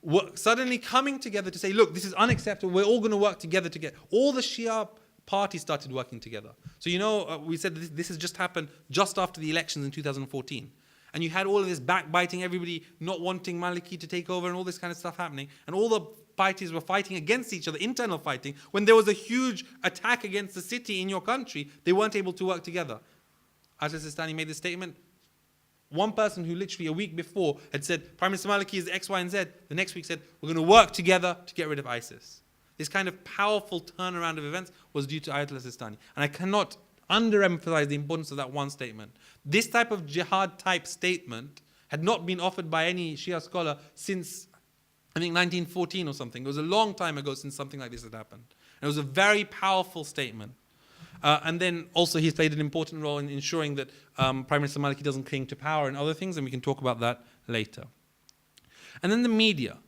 were suddenly coming together to say, look, this is unacceptable, we're all going to work together. All the Shia parties started working together. So we said this has just happened just after the elections in 2014. And you had all of this backbiting, everybody not wanting Maliki to take over and all this kind of stuff happening. And all the parties were fighting against each other, internal fighting. When there was a huge attack against the city in your country, they weren't able to work together. Ayatollah Sistani made this statement. One person who literally a week before had said, Prime Minister Maliki is X, Y, and Z, the next week said, we're going to work together to get rid of ISIS. This kind of powerful turnaround of events was due to Ayatollah Sistani. And I cannot underemphasize the importance of that one statement. This type of jihad-type statement had not been offered by any Shia scholar since, I think, 1914 or something. It was a long time ago since something like this had happened. And it was a very powerful statement. And then also he's played an important role in ensuring that Prime Minister Maliki doesn't cling to power and other things, and we can talk about that later. And then the media.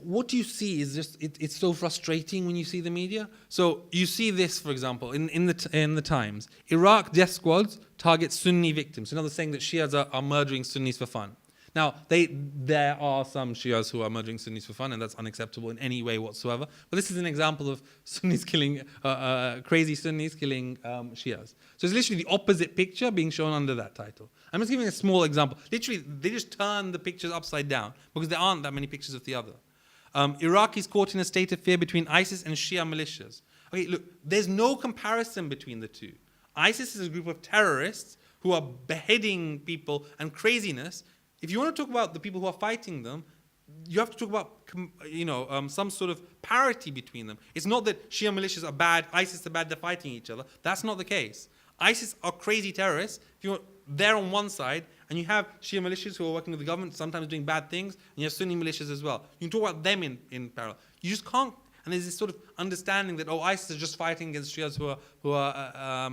What you see is just, it's so frustrating when you see the media. So you see this, for example, in the Times. Iraq death squads target Sunni victims. Another saying that Shias are murdering Sunnis for fun. Now, there are some Shias who are murdering Sunnis for fun, and that's unacceptable in any way whatsoever. But this is an example of Sunnis killing, crazy Sunnis killing Shias. So it's literally the opposite picture being shown under that title. I'm just giving a small example. Literally, they just turn the pictures upside down because there aren't that many pictures of the other. Iraq is caught in a state of fear between ISIS and Shia militias. Okay, look, there's no comparison between the two. ISIS is a group of terrorists who are beheading people and craziness. If you want to talk about the people who are fighting them, you have to talk about, some sort of parity between them. It's not that Shia militias are bad, ISIS are bad, they're fighting each other. That's not the case. ISIS are crazy terrorists. They're on one side, and you have Shia militias who are working with the government, sometimes doing bad things, and you have Sunni militias as well. You can talk about them in parallel. You just can't, and there's this sort of understanding that, ISIS is just fighting against Shias who are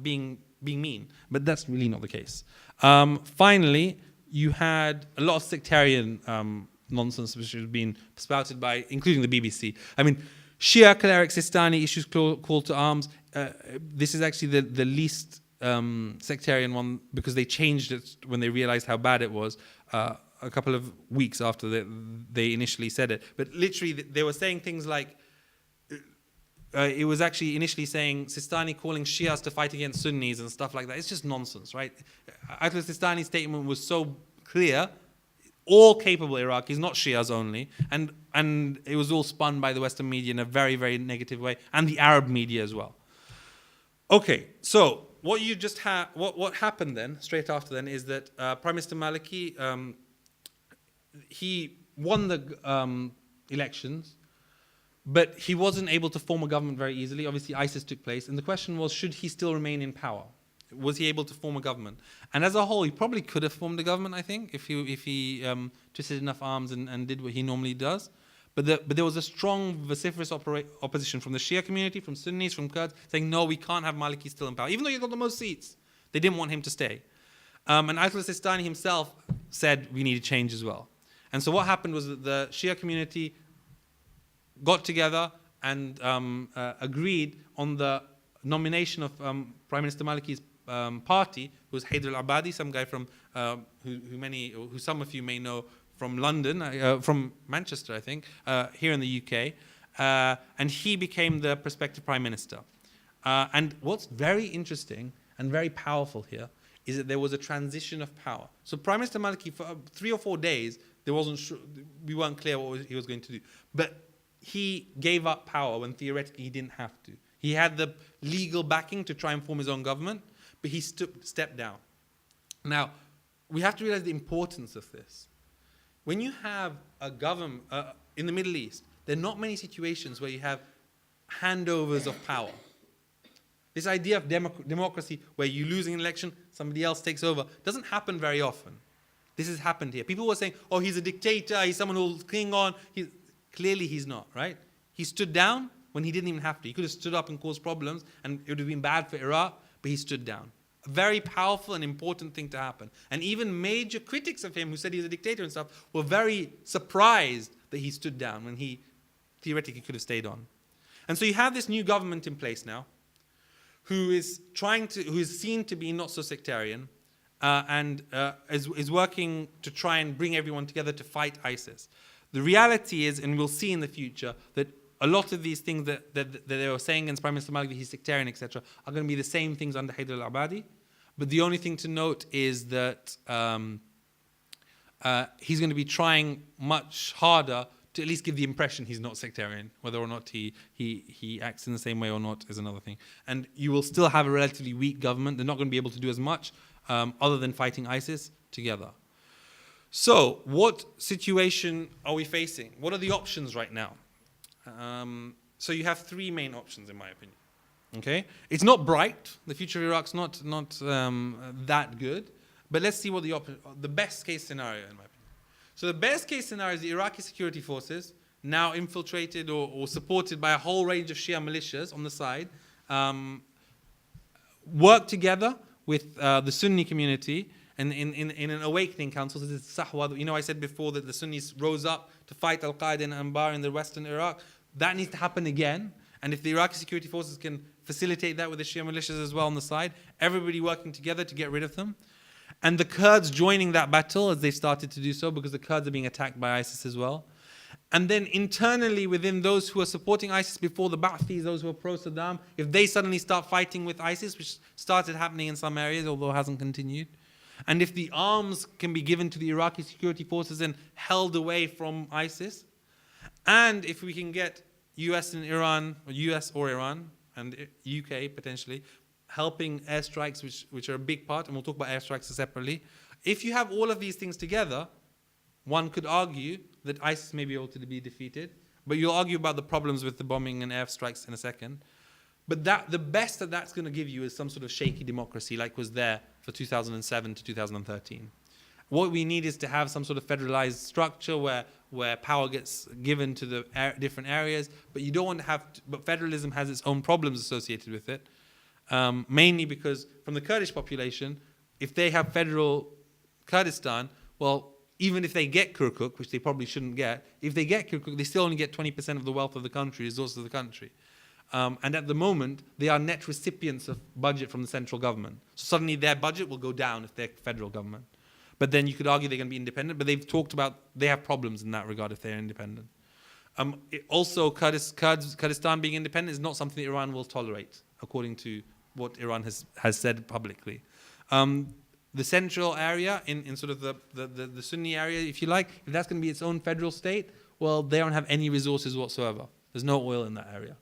being mean. But that's really not the case. Finally, you had a lot of sectarian nonsense which was being spouted by, including the BBC. I mean, Shia cleric Sistani issues call to arms. This is actually the least sectarian one because they changed it when they realized how bad it was a couple of weeks after they initially said it. But literally, they were saying things like, it was actually initially saying Sistani calling Shias to fight against Sunnis and stuff like that. It's just nonsense, right? Ayatollah Sistani's statement was so clear, all capable Iraqis, not Shias only, and it was all spun by the Western media in a very, very negative way, and the Arab media as well. Okay, so what you just what happened then, straight after then, is that Prime Minister Maliki, he won the elections, but he wasn't able to form a government very easily. Obviously, ISIS took place, and the question was, should he still remain in power? Was he able to form a government? And as a whole, he probably could have formed a government, I think, if he twisted enough arms and did what he normally does. But there was a strong, vociferous opposition from the Shia community, from Sunnis, from Kurds, saying, no, we can't have Maliki still in power. Even though he got the most seats, they didn't want him to stay. And Ayatollah Sistani himself said, we need a change as well. And so what happened was that the Shia community got together and agreed on the nomination of Prime Minister Maliki's party, who was Haider al-Abadi, some guy from who some of you may know from London, from Manchester, I think, here in the UK, and he became the prospective prime minister. And what's very interesting and very powerful here is that there was a transition of power. So Prime Minister Maliki, for 3 or 4 days, we weren't clear what he was going to do. But he gave up power when theoretically he didn't have to. He had the legal backing to try and form his own government, but he stepped down. Now, we have to realize the importance of this. When you have a government in the Middle East, there are not many situations where you have handovers of power. This idea of democracy, where you lose an election, somebody else takes over, doesn't happen very often. This has happened here. People were saying, oh, he's a dictator, he's someone who'll cling on. Clearly he's not, right? He stood down when he didn't even have to. He could have stood up and caused problems, and it would have been bad for Iraq, but he stood down. A very powerful and important thing to happen. And even major critics of him who said he's a dictator and stuff were very surprised that he stood down when he theoretically could have stayed on. And so you have this new government in place now who is seen to be not so sectarian and is working to try and bring everyone together to fight ISIS. The reality is, and we'll see in the future, that a lot of these things that they were saying against Prime Minister Maliki, he's sectarian, etc., are going to be the same things under Haider al-Abadi. But the only thing to note is that he's going to be trying much harder to at least give the impression he's not sectarian. Whether or not he acts in the same way or not is another thing. And you will still have a relatively weak government. They're not going to be able to do as much other than fighting ISIS together. So what situation are we facing? What are the options right now? So you have 3 main options, in my opinion. Okay, it's not bright. The future of Iraq's not that good. But let's see what the best case scenario, in my opinion. So the best case scenario is the Iraqi security forces, now infiltrated or supported by a whole range of Shia militias on the side, work together with the Sunni community and in an awakening council. This is Sahwa. You know, I said before that the Sunnis rose up to fight Al-Qaeda and Anbar in the western Iraq. That needs to happen again. And if the Iraqi security forces can facilitate that with the Shia militias as well on the side, everybody working together to get rid of them. And the Kurds joining that battle as they started to do so, because the Kurds are being attacked by ISIS as well. And then internally within those who are supporting ISIS before the Ba'athis, those who are pro-Saddam, if they suddenly start fighting with ISIS, which started happening in some areas, although it hasn't continued, and if the arms can be given to the Iraqi security forces and held away from ISIS, and if we can get US and Iran, or US or Iran, and UK potentially, helping airstrikes, which are a big part, and we'll talk about airstrikes separately. If you have all of these things together, one could argue that ISIS may be able to be defeated, but you'll argue about the problems with the bombing and airstrikes in a second. But the best that that's going to give you is some sort of shaky democracy like was there for 2007 to 2013. What we need is to have some sort of federalized structure where power gets given to the different areas, but you don't want to have, but federalism has its own problems associated with it, mainly because from the Kurdish population, if they have federal Kurdistan, well, even if they get Kirkuk, which they probably shouldn't get, if they get Kirkuk, they still only get 20% of the wealth of the country, resources of the country. And at the moment, they are net recipients of budget from the central government. So suddenly their budget will go down if they're federal government. But then you could argue they're going to be independent, but they've talked about they have problems in that regard if they're independent. Also, Kurdistan being independent is not something that Iran will tolerate, according to what Iran has said publicly. The central area, in sort of the Sunni area, if you like, if that's going to be its own federal state, well, they don't have any resources whatsoever. There's no oil in that area.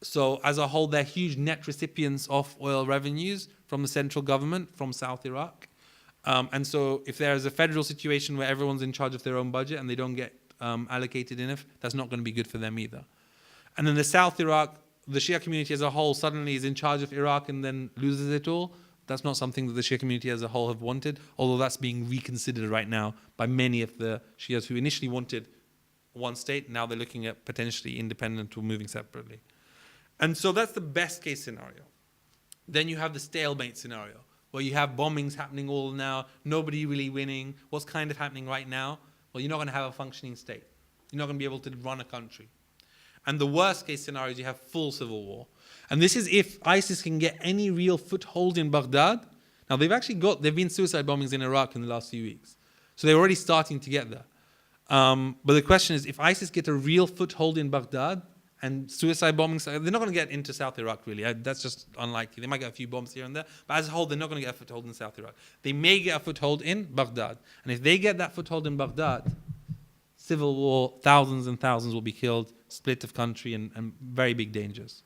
So as a whole, they're huge net recipients of oil revenues from the central government, from South Iraq. And so if there is a federal situation where everyone's in charge of their own budget and they don't get allocated enough, that's not going to be good for them either. And then the South Iraq, the Shia community as a whole suddenly is in charge of Iraq and then loses it all. That's not something that the Shia community as a whole have wanted, although that's being reconsidered right now by many of the Shias who initially wanted one state. Now they're looking at potentially independent or moving separately. And so that's the best case scenario. Then you have the stalemate scenario, where you have bombings happening all now, nobody really winning. What's kind of happening right now? Well, you're not going to have a functioning state. You're not going to be able to run a country. And the worst case scenario is you have full civil war. And this is if ISIS can get any real foothold in Baghdad. Now, there've been suicide bombings in Iraq in the last few weeks. So they're already starting to get there. But the question is, if ISIS get a real foothold in Baghdad, and suicide bombings, they're not going to get into South Iraq, really. That's just unlikely. They might get a few bombs here and there. But as a whole, they're not going to get a foothold in South Iraq. They may get a foothold in Baghdad. And if they get that foothold in Baghdad, civil war, thousands and thousands will be killed, split of country, and very big dangers.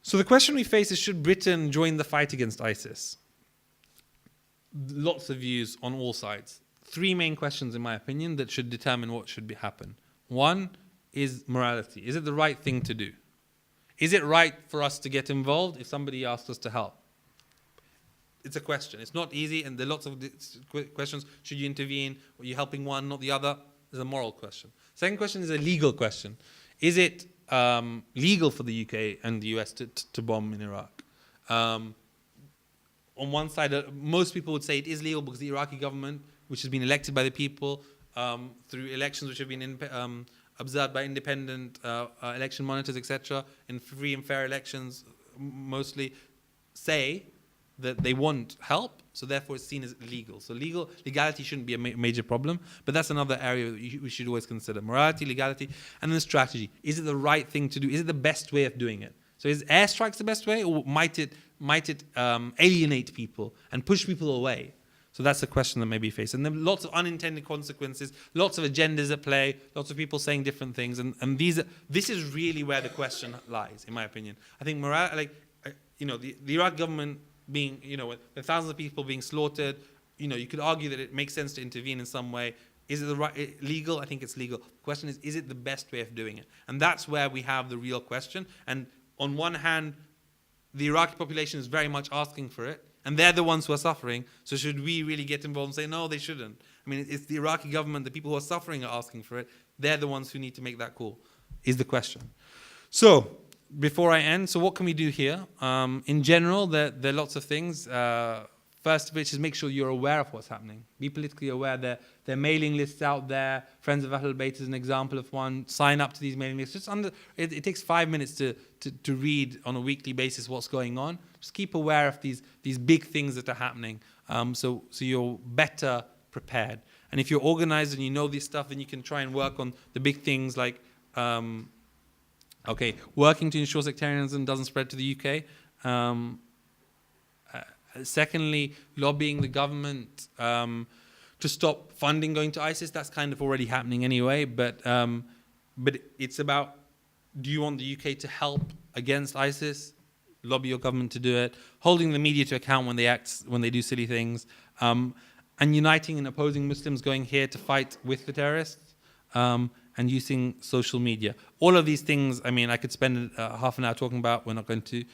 So the question we face is, should Britain join the fight against ISIS? Lots of views on all sides. Three main questions, in my opinion, that should determine what should happen. One is morality. Is it the right thing to do? Is it right for us to get involved if somebody asks us to help? It's a question. It's not easy, and there are lots of questions. Should you intervene? Are you helping one, not the other? There's a moral question. Second question is a legal question. Is it legal for the UK and the US to bomb in Iraq? On one side, most people would say it is legal because the Iraqi government, which has been elected by the people through elections which have been observed by independent election monitors, etc., in free and fair elections, mostly say that they want help, so therefore it's seen as legal. So legality shouldn't be a major problem, but that's another area that we should always consider. Morality, legality, and then strategy. Is it the right thing to do? Is it the best way of doing it? So is airstrikes the best way, or might it alienate people and push people away? So that's a question that may be faced. And there are lots of unintended consequences, lots of agendas at play, lots of people saying different things. And this is really where the question lies, in my opinion. I think the Iraq government being, with thousands of people being slaughtered, you could argue that it makes sense to intervene in some way. Is it legal? I think it's legal. The question is it the best way of doing it? And that's where we have the real question. And on one hand, the Iraqi population is very much asking for it, and they're the ones who are suffering. So should we really get involved and say, no, they shouldn't? I mean, it's the Iraqi government, the people who are suffering are asking for it. They're the ones who need to make that call, is the question. So before I end, so what can we do here? In general, there are lots of things. First of which is make sure you're aware of what's happening. Be politically aware. There are mailing lists out there. Friends of Ahlul Bayt is an example of one. Sign up to these mailing lists. It takes 5 minutes to read on a weekly basis what's going on. Just keep aware of these big things that are happening, so you're better prepared. And if you're organized and you know this stuff, then you can try and work on the big things like, working to ensure sectarianism doesn't spread to the UK. Secondly, lobbying the government to stop funding going to ISIS. That's kind of already happening anyway. But it's about, do you want the UK to help against ISIS? Lobby your government to do it. Holding the media to account when they do silly things, and uniting and opposing Muslims going here to fight with the terrorists, and using social media. All of these things, I mean, I could spend half an hour talking about. We're not going to.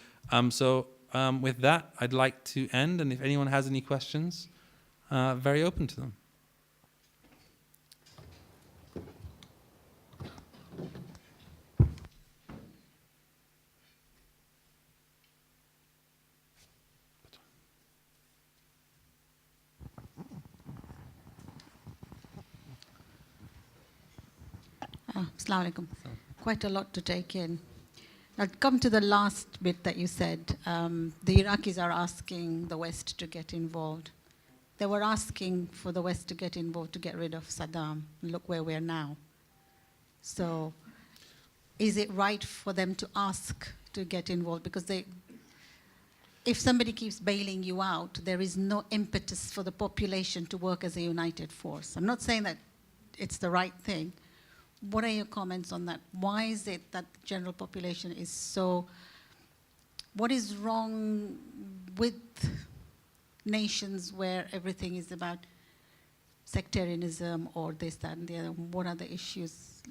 With that, I'd like to end, and if anyone has any questions, very open to them. Assalamu alaikum. Quite a lot to take in. I'll come to the last bit that you said. The Iraqis are asking the West to get involved. They were asking for the West to get involved to get rid of Saddam. Look where we are now. So is it right for them to ask to get involved? Because if somebody keeps bailing you out, there is no impetus for the population to work as a united force. I'm not saying that it's the right thing. What are your comments on that? Why is it that the general population is so... What is wrong with nations where everything is about sectarianism or this, that, and the other? What are the issues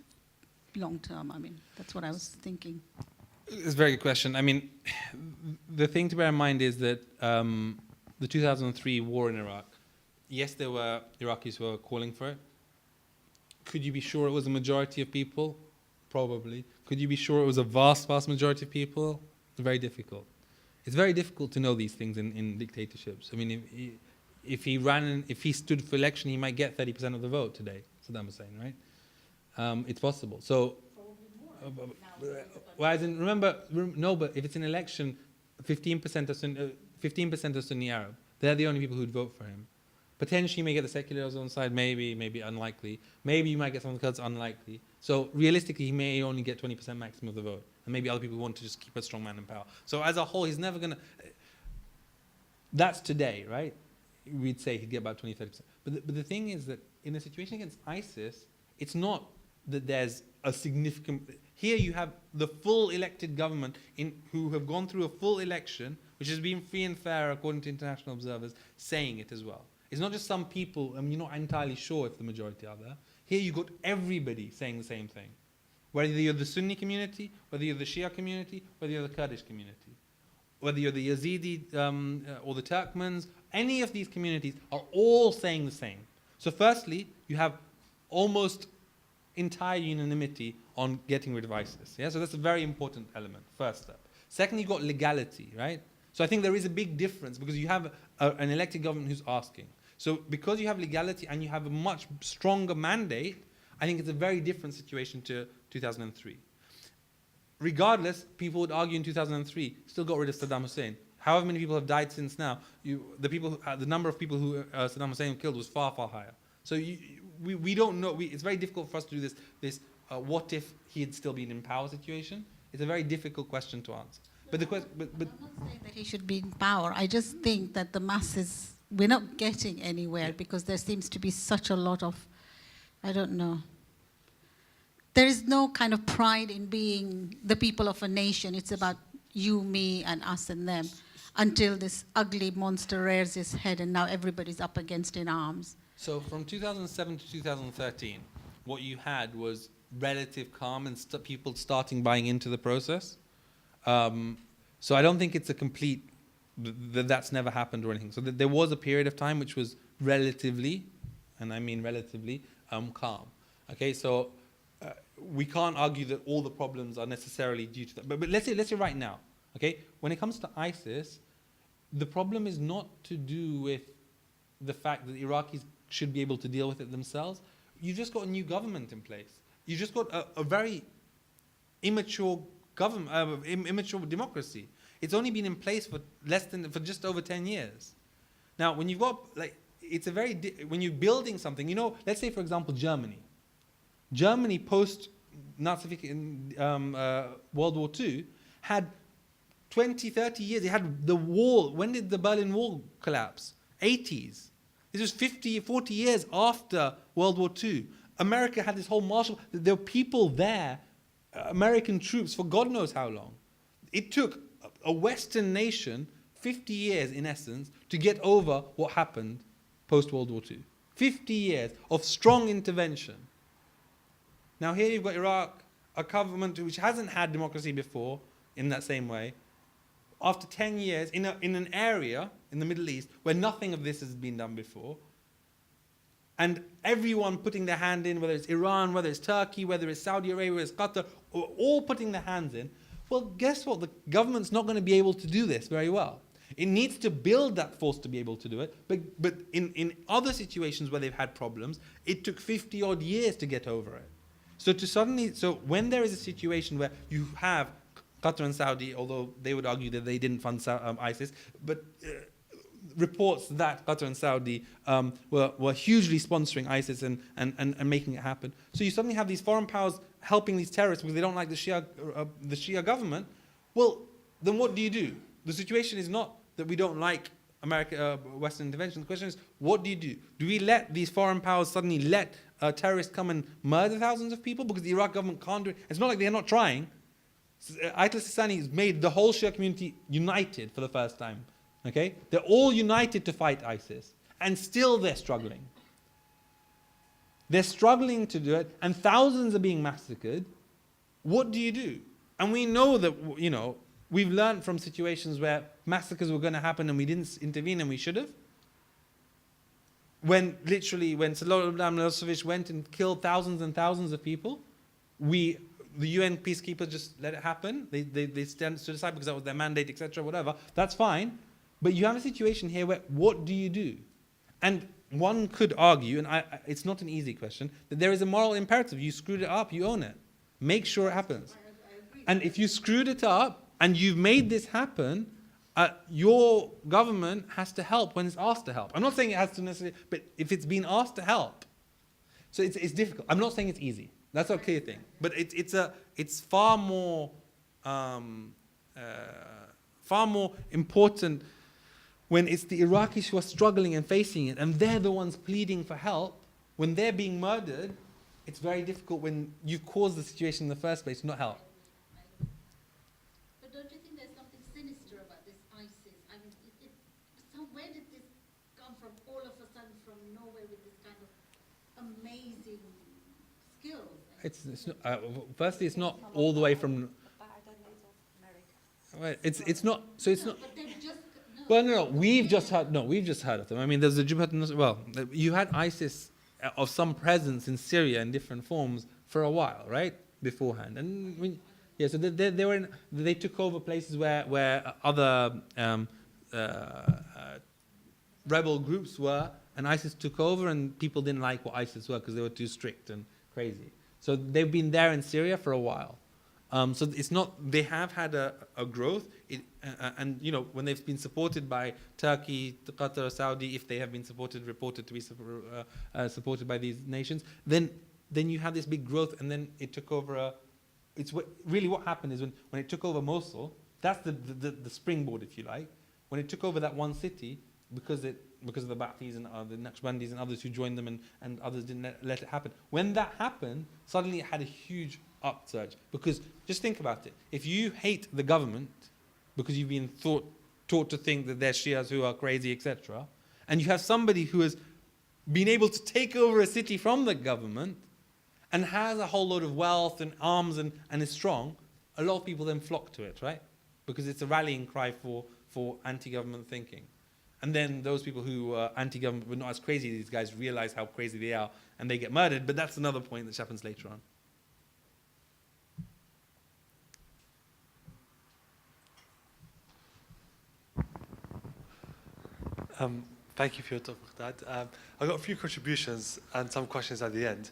long term? I mean, that's what I was thinking. It's a very good question. I mean, the thing to bear in mind is that the 2003 war in Iraq, yes, there were Iraqis who were calling for it. Could you be sure it was a majority of people? Probably. Could you be sure it was a vast, vast majority of people? It's very difficult. It's very difficult to know these things in dictatorships. I mean, if he stood for election, he might get 30% of the vote today, Saddam Hussein, right? It's possible. So, but if it's an election, 15% are Sunni Arab. They're the only people who'd vote for him. Potentially you may get the seculars on the side, maybe unlikely. Maybe you might get some of the Kurds, unlikely. So realistically, he may only get 20% maximum of the vote. And maybe other people want to just keep a strong man in power. So as a whole, he's never going to... That's today, right? We'd say he'd get about 20-30%. But the thing is that in a situation against ISIS, it's not that there's a significant... Here you have the full elected government who have gone through a full election, which has been free and fair according to international observers, saying it as well. It's not just some people, I mean, you're not entirely sure if the majority are there. Here you've got everybody saying the same thing. Whether you're the Sunni community, whether you're the Shia community, whether you're the Kurdish community, whether you're the Yazidi or the Turkmens, any of these communities are all saying the same. So firstly, you have almost entire unanimity on getting rid of ISIS. Yeah? So that's a very important element, first step. Secondly, you've got legality, right? So I think there is a big difference because you have an elected government who's asking. So because you have legality and you have a much stronger mandate, I think it's a very different situation to 2003. Regardless, people would argue in 2003, still got rid of Saddam Hussein. However many people have died since now, the number of people who Saddam Hussein killed was far, far higher. So we don't know. It's very difficult for us to do this what if he had still been in power situation. It's a very difficult question to answer. But I'm not saying that he should be in power. I just think that the masses, we're not getting anywhere because there seems to be such a lot of, I don't know. There is no kind of pride in being the people of a nation. It's about you, me, and us and them until this ugly monster rears its head and now everybody's up against in arms. So from 2007 to 2013, what you had was relative calm and people starting buying into the process. So I don't think it's a complete, that's never happened or anything. So there was a period of time which was relatively, and I mean relatively, calm. Okay, so we can't argue that all the problems are necessarily due to that. But let's say right now, okay, when it comes to ISIS, the problem is not to do with the fact that the Iraqis should be able to deal with it themselves. You've just got a new government in place. You've just got a very immature government, immature democracy. It's only been in place for just over 10 years. Now, when you've got, like, it's a very, when you're building something, you know, let's say, for example, Germany. Germany, post-Nazi World War II, had 20, 30 years. They had the wall. When did the Berlin Wall collapse? 80s. This was 50, 40 years after World War II. America had this whole Marshall. There were people there, American troops, for God knows how long. It took a Western nation 50 years, in essence, to get over what happened post-World War II. 50 years of strong intervention. Now here you've got Iraq, a government which hasn't had democracy before in that same way. After 10 years, in an area in the Middle East where nothing of this has been done before, and everyone putting their hand in, whether it's Iran, whether it's Turkey, whether it's Saudi Arabia, whether it's Qatar, all putting their hands in, well, guess what? The government's not going to be able to do this very well. It needs to build that force to be able to do it. But in other situations where they've had problems, it took 50 odd years to get over it. So when there is a situation where you have Qatar and Saudi, although they would argue that they didn't fund ISIS, but reports that Qatar and Saudi were hugely sponsoring ISIS and making it happen. So you suddenly have these foreign powers helping these terrorists because they don't like the Shia government. Well, then what do? The situation is not that we don't like Western intervention. The question is, what do? Do we let these foreign powers suddenly let terrorists come and murder thousands of people because the Iraq government can't do it? It's not like they're not trying. Ayatollah Sistani has made the whole Shia community united for the first time. Okay? They're all united to fight ISIS, and still they're struggling. They're struggling to do it, and thousands are being massacred. What do? And we know that, you know, we've learned from situations where massacres were going to happen and we didn't intervene, and we should have. When Slobodan Milosevic went and killed thousands and thousands of people, the UN peacekeepers just let it happen. They stood aside because that was their mandate, etc., whatever. That's fine. But you have a situation here where, what do? And one could argue, and it's not an easy question, that there is a moral imperative. You screwed it up, you own it. Make sure it happens. And if you screwed it up and you've made this happen, your government has to help when it's asked to help. I'm not saying it has to necessarily, but if it's been asked to help, so it's difficult. I'm not saying it's easy. That's a clear thing. But it's far more important when it's the Iraqis who are struggling and facing it, and they're the ones pleading for help. When they're being murdered, it's very difficult when you've caused the situation in the first place to not help. But don't you think there's something sinister about this ISIS? I mean, where did this come from all of a sudden from nowhere with this kind of amazing skills? Firstly, it's not all the way from. Well, it's not. So it's not. But they've just. Well, no, we've just heard of them. I mean, there's a Jabhat. Well, you had ISIS of some presence in Syria in different forms for a while, right? Beforehand, and so they took over places where other rebel groups were, and ISIS took over, and people didn't like what ISIS were because they were too strict and crazy. So they've been there in Syria for a while. So it's not, they have had a growth, and you know, when they've been supported by Turkey, Qatar, Saudi, if they have been reported to be supported by these nations, then you have this big growth, and then it took over really what happened is when it took over Mosul, that's the springboard, if you like. When it took over that one city, because of the Ba'athis and the Naqshbandis and others who joined them, and others didn't let it happen. When that happened, suddenly it had a huge upsurge. Because just think about it. If you hate the government because you've been taught to think that they're Shias who are crazy, etc., and you have somebody who has been able to take over a city from the government and has a whole load of wealth and arms and is strong, a lot of people then flock to it, right? Because it's a rallying cry for anti-government thinking. And then those people who are anti-government but not as crazy, these guys realize how crazy they are and they get murdered, but that's another point that happens later on. Thank you for your talk, Miqdaad. I got a few contributions and some questions at the end.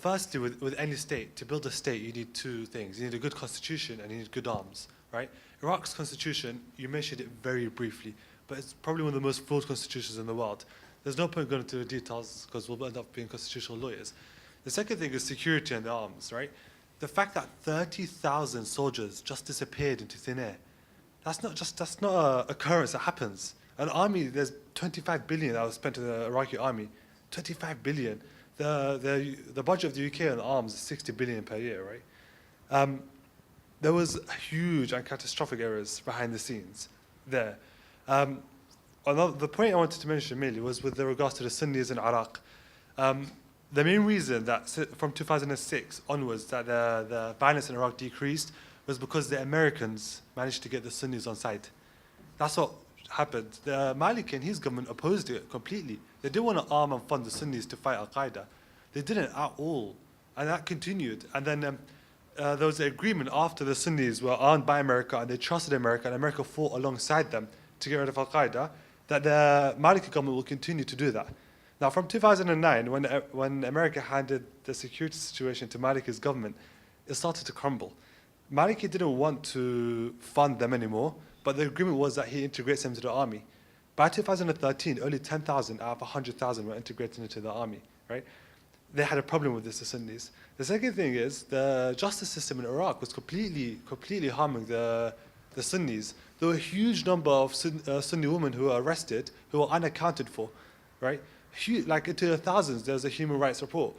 Firstly, with any state, to build a state, you need two things. You need a good constitution and you need good arms, right? Iraq's constitution, you mentioned it very briefly, but it's probably one of the most flawed constitutions in the world. There's no point going into the details because we'll end up being constitutional lawyers. The second thing is security and the arms, right? The fact that 30,000 soldiers just disappeared into thin air, that's not an occurrence that happens. An army, there's 25 billion that was spent in the Iraqi army. 25 billion. The budget of the UK on arms is 60 billion per year, right? There was huge and catastrophic errors behind the scenes there. The point I wanted to mention mainly was with regards to the Sunnis in Iraq. The main reason that from 2006 onwards that the violence in Iraq decreased was because the Americans managed to get the Sunnis on side. That's what happened. The Maliki and his government opposed it completely. They didn't want to arm and fund the Sunnis to fight Al-Qaeda. They didn't at all. And that continued. And then there was an agreement after the Sunnis were armed by America and they trusted America and America fought alongside them to get rid of Al-Qaeda, that the Maliki government will continue to do that. Now, from 2009, when America handed the security situation to Maliki's government, it started to crumble. Maliki didn't want to fund them anymore, but the agreement was that he integrates them into the army. By 2013, only 10,000 out of 100,000 were integrated into the army, right? They had a problem with this, the Sunnis. The second thing is the justice system in Iraq was completely harming the Sunnis. There were a huge number of Sunni women who were arrested, who were unaccounted for, right? Like into the thousands, there's a human rights report.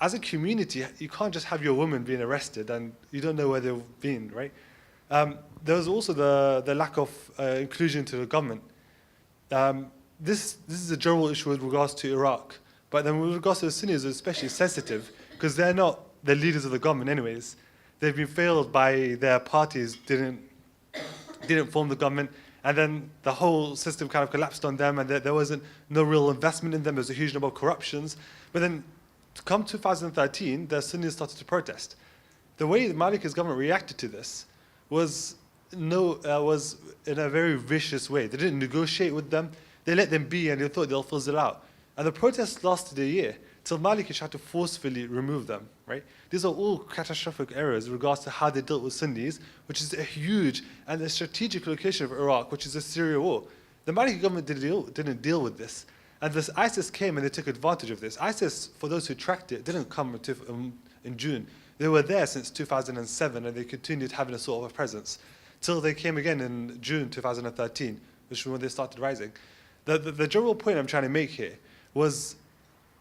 As a community, you can't just have your women being arrested and you don't know where they've been, right? There was also the lack of inclusion to the government. This is a general issue with regards to Iraq, but then with regards to the Sunnis, it's especially sensitive because they're not the leaders of the government anyways. They've been failed by their parties, didn't form the government, and then the whole system kind of collapsed on them, and there wasn't no real investment in them. There was a huge number of corruptions. But then, come 2013, the Sunnis started to protest. The way the Maliki's government reacted to this was in a very vicious way. They didn't negotiate with them. They let them be, and they thought they'll fizzle out. And the protests lasted a year till Maliki tried to forcefully remove them. Right? These are all catastrophic errors in regards to how they dealt with Sunnis, which is a huge and a strategic location of Iraq, which is the Syria war. The Maliki government didn't deal with this. And this ISIS came and they took advantage of this. ISIS, for those who tracked it, didn't come in June. They were there since 2007 and they continued having a sort of a presence till they came again in June 2013, which was when they started rising. The general point I'm trying to make here was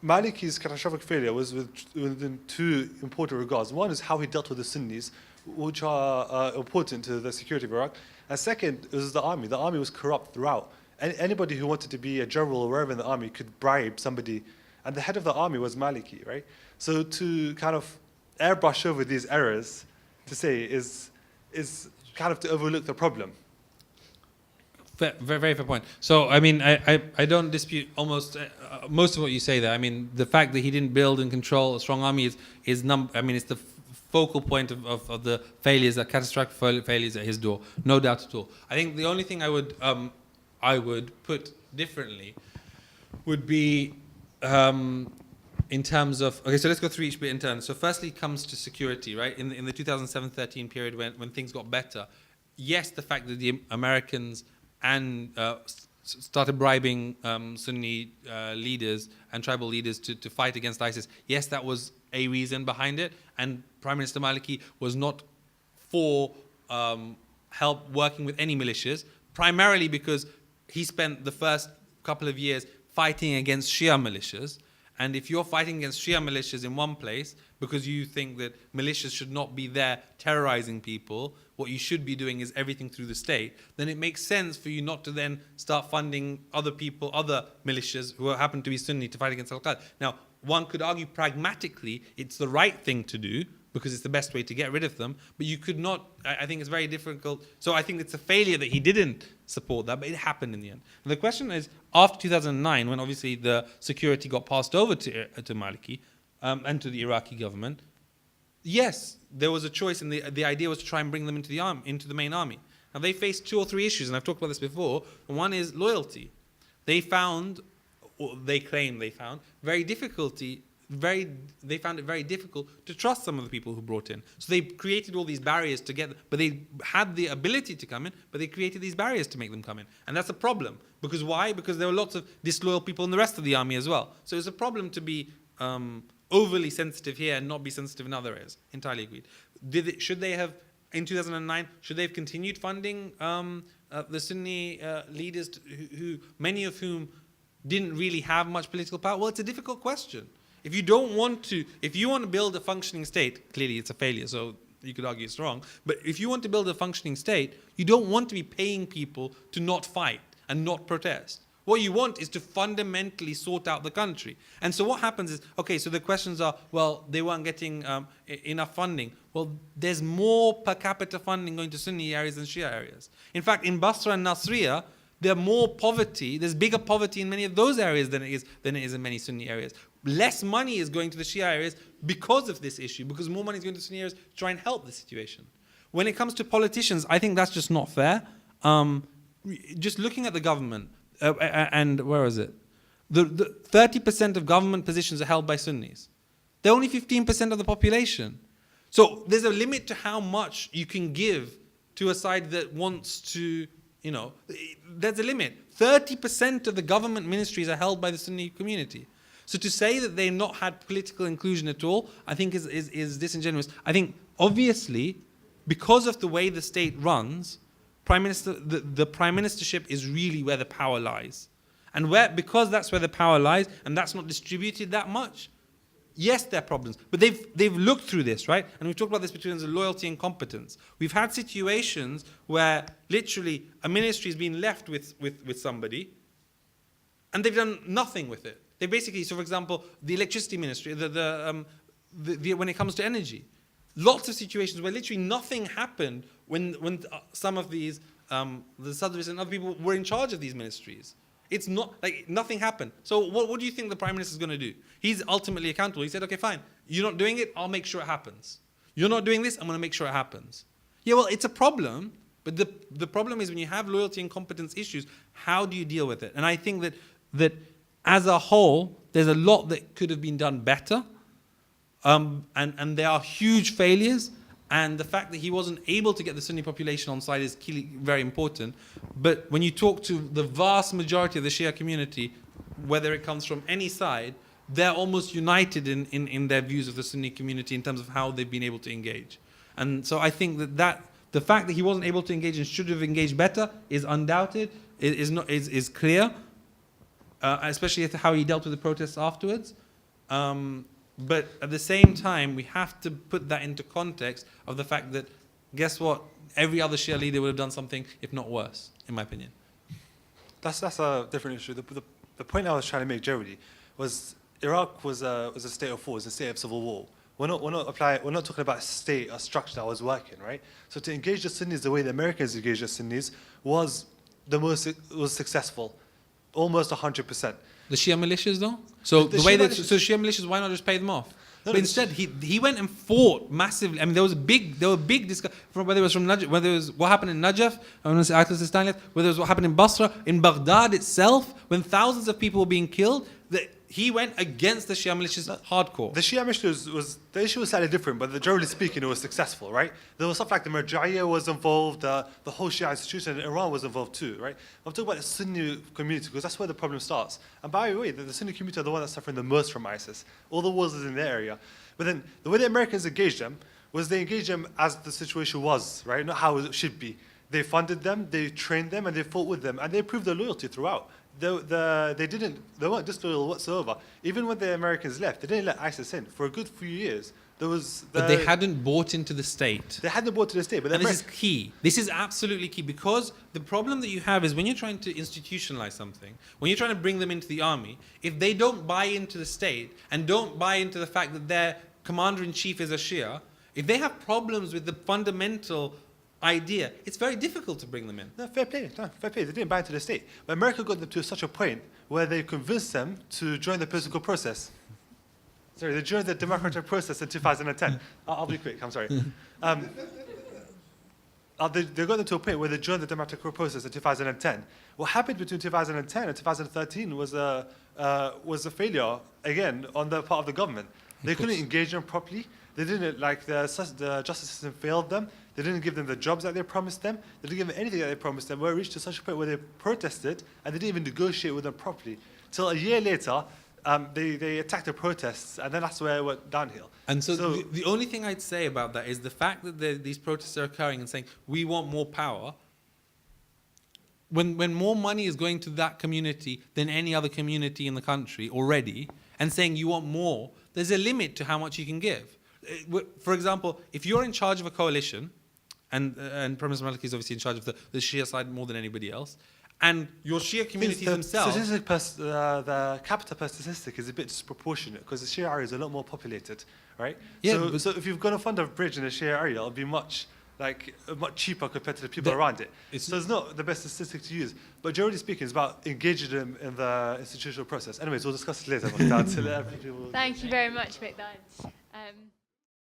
Maliki's catastrophic failure was within two important regards. One is how he dealt with the Sunnis, which are important to the security of Iraq. And second is the army. The army was corrupt throughout. Anybody who wanted to be a general or wherever in the army could bribe somebody. And the head of the army was Maliki, right? So to kind of airbrush over these errors, to say, is kind of to overlook the problem. Very fair point. So, I mean, I don't dispute almost most of what you say there. I mean, the fact that he didn't build and control a strong army is it's the focal point of the failures, the catastrophic failures at his door. No doubt at all. I think the only thing I would put differently would be in terms of, okay, so let's go through each bit in turn. So firstly comes to security, right? In the 2007-13 period when things got better, yes, the fact that the Americans and started bribing Sunni leaders and tribal leaders to fight against ISIS. Yes, that was a reason behind it, and Prime Minister Maliki was not for help working with any militias, primarily because he spent the first couple of years fighting against Shia militias. And if you're fighting against Shia militias in one place because you think that militias should not be there terrorizing people, what you should be doing is everything through the state, then it makes sense for you not to then start funding other people, other militias who happen to be Sunni to fight against Al-Qaeda. Now, one could argue pragmatically it's the right thing to do because it's the best way to get rid of them, but you could not, I think it's very difficult. So I think it's a failure that he didn't support that, but it happened in the end. And the question is, after 2009, when obviously the security got passed over to Maliki and to the Iraqi government, yes, there was a choice, and the idea was to try and bring them into the main army. Now they faced 2 or 3 issues, and I've talked about this before. One is loyalty. they found, or they claim they found, they found it very difficult to trust some of the people who brought in. So they created all these barriers to get, but they had the ability to come in, but they created these barriers to make them come in. And that's a problem. Because why? Because there were lots of disloyal people in the rest of the army as well. So it's a problem to be overly sensitive here and not be sensitive in other areas. Entirely agreed. Should they have, in 2009, should they have continued funding the Sunni leaders who many of whom didn't really have much political power? Well, it's a difficult question. If you want to build a functioning state, clearly it's a failure, so you could argue it's wrong, but if you want to build a functioning state, you don't want to be paying people to not fight and not protest. What you want is to fundamentally sort out the country. And so what happens is, okay, so the questions are, well, they weren't getting enough funding. Well, there's more per capita funding going to Sunni areas than Shia areas. In fact, in Basra and Nasriya, there's more poverty, there's bigger poverty in many of those areas than it is in many Sunni areas. Less money is going to the Shia areas because of this issue, because more money is going to Sunni areas to try and help the situation. When it comes to politicians, I think that's just not fair. Just looking at the government, and where is it? The 30% of government positions are held by Sunnis. They're only 15% of the population. So there's a limit to how much you can give to a side that wants to, there's a limit. 30% of the government ministries are held by the Sunni community. So to say that they've not had political inclusion at all, I think is disingenuous. I think obviously, because of the way the state runs, the prime ministership is really where the power lies. And because that's where the power lies, and that's not distributed that much, yes, there are problems. But they've looked through this, right? And we've talked about this between loyalty and competence. We've had situations where literally a ministry has been left with somebody, and they've done nothing with it. They basically, so for example, the electricity ministry, when it comes to energy, lots of situations where literally nothing happened when some of these, the Sadris and other people were in charge of these ministries. It's not, like, nothing happened. So what do you think the Prime Minister is going to do? He's ultimately accountable. He said, okay, fine, you're not doing it, I'll make sure it happens. You're not doing this, I'm going to make sure it happens. Yeah, well, it's a problem, but the problem is when you have loyalty and competence issues, how do you deal with it? And I think that as a whole, there's a lot that could have been done better, and there are huge failures, and the fact that he wasn't able to get the Sunni population on side is very important. But when you talk to the vast majority of the Shia community, whether it comes from any side, they're almost united in their views of the Sunni community in terms of how they've been able to engage. And so I think that the fact that he wasn't able to engage and should have engaged better is undoubted, is clear. Especially how he dealt with the protests afterwards. But at the same time, we have to put that into context of the fact that, guess what? Every other Shia leader would have done something, if not worse, in my opinion. That's a different issue. The point I was trying to make generally was Iraq was a state of war, was a state of civil war. We're not talking about a state, a structure that was working, right? So to engage the Sunnis the way the Americans engaged the Sunnis was successful. Almost 100%. The Shia militias, though? So Shia militias, why not just pay them off? But instead, he went and fought massively. I mean, there were big discussions, whether it was from Najaf, whether it was what happened in Najaf, whether it was what happened in Basra, in Baghdad itself, when thousands of people were being killed, he went against the Shia militias hardcore. The Shia militias the issue was slightly different, but generally speaking, it was successful, right? There was stuff like the Marja'iyya was involved, the whole Shia institution in Iran was involved too, right? I'm talking about the Sunni community because that's where the problem starts. And by the way, the Sunni community are the one that's suffering the most from ISIS. All the wars is in their area. But then the way the Americans engaged them was they engaged them as the situation was, right? Not how it should be. They funded them, they trained them, and they fought with them, and they proved their loyalty throughout. They weren't disloyal whatsoever. Even when the Americans left, they didn't let ISIS in. For a good few years, but they hadn't bought into the state. They hadn't bought into the state. But and this is key. This is absolutely key, because the problem that you have is when you're trying to institutionalize something, when you're trying to bring them into the army, if they don't buy into the state and don't buy into the fact that their commander-in-chief is a Shia, if they have problems with the fundamental idea, it's very difficult to bring them in. No, fair play. They didn't buy into the state. But America got them to such a point where they convinced them to join the political process. Sorry, they joined the democratic process in 2010. I'll be quick, I'm sorry. they got them to a point where they joined the democratic process in 2010. What happened between 2010 and 2013 was a failure, again, on the part of the government. They couldn't engage them properly. They didn't, like, the justice system failed them. They didn't give them the jobs that they promised them. They didn't give them anything that they promised them, where it reached to such a point where they protested and they didn't even negotiate with them properly. Till a year later, they attacked the protests, and then that's where it went downhill. And so the only thing I'd say about that is the fact that these protests are occurring and saying, we want more power. When more money is going to that community than any other community in the country already, and saying you want more, there's a limit to how much you can give. For example, if you're in charge of a coalition, and Prime Minister Maliki is obviously in charge of the Shia side more than anybody else, and your Shia communities themselves... The capita per statistic is a bit disproportionate because the Shia area is a lot more populated, right? Yeah, so if you've got a fund of bridge in the Shia area, it'll be much cheaper compared to the people around it. So it's not the best statistic to use. But generally speaking, it's about engaging them in the institutional process. Anyways, we'll discuss it later. Thank you very much, Miqdaad.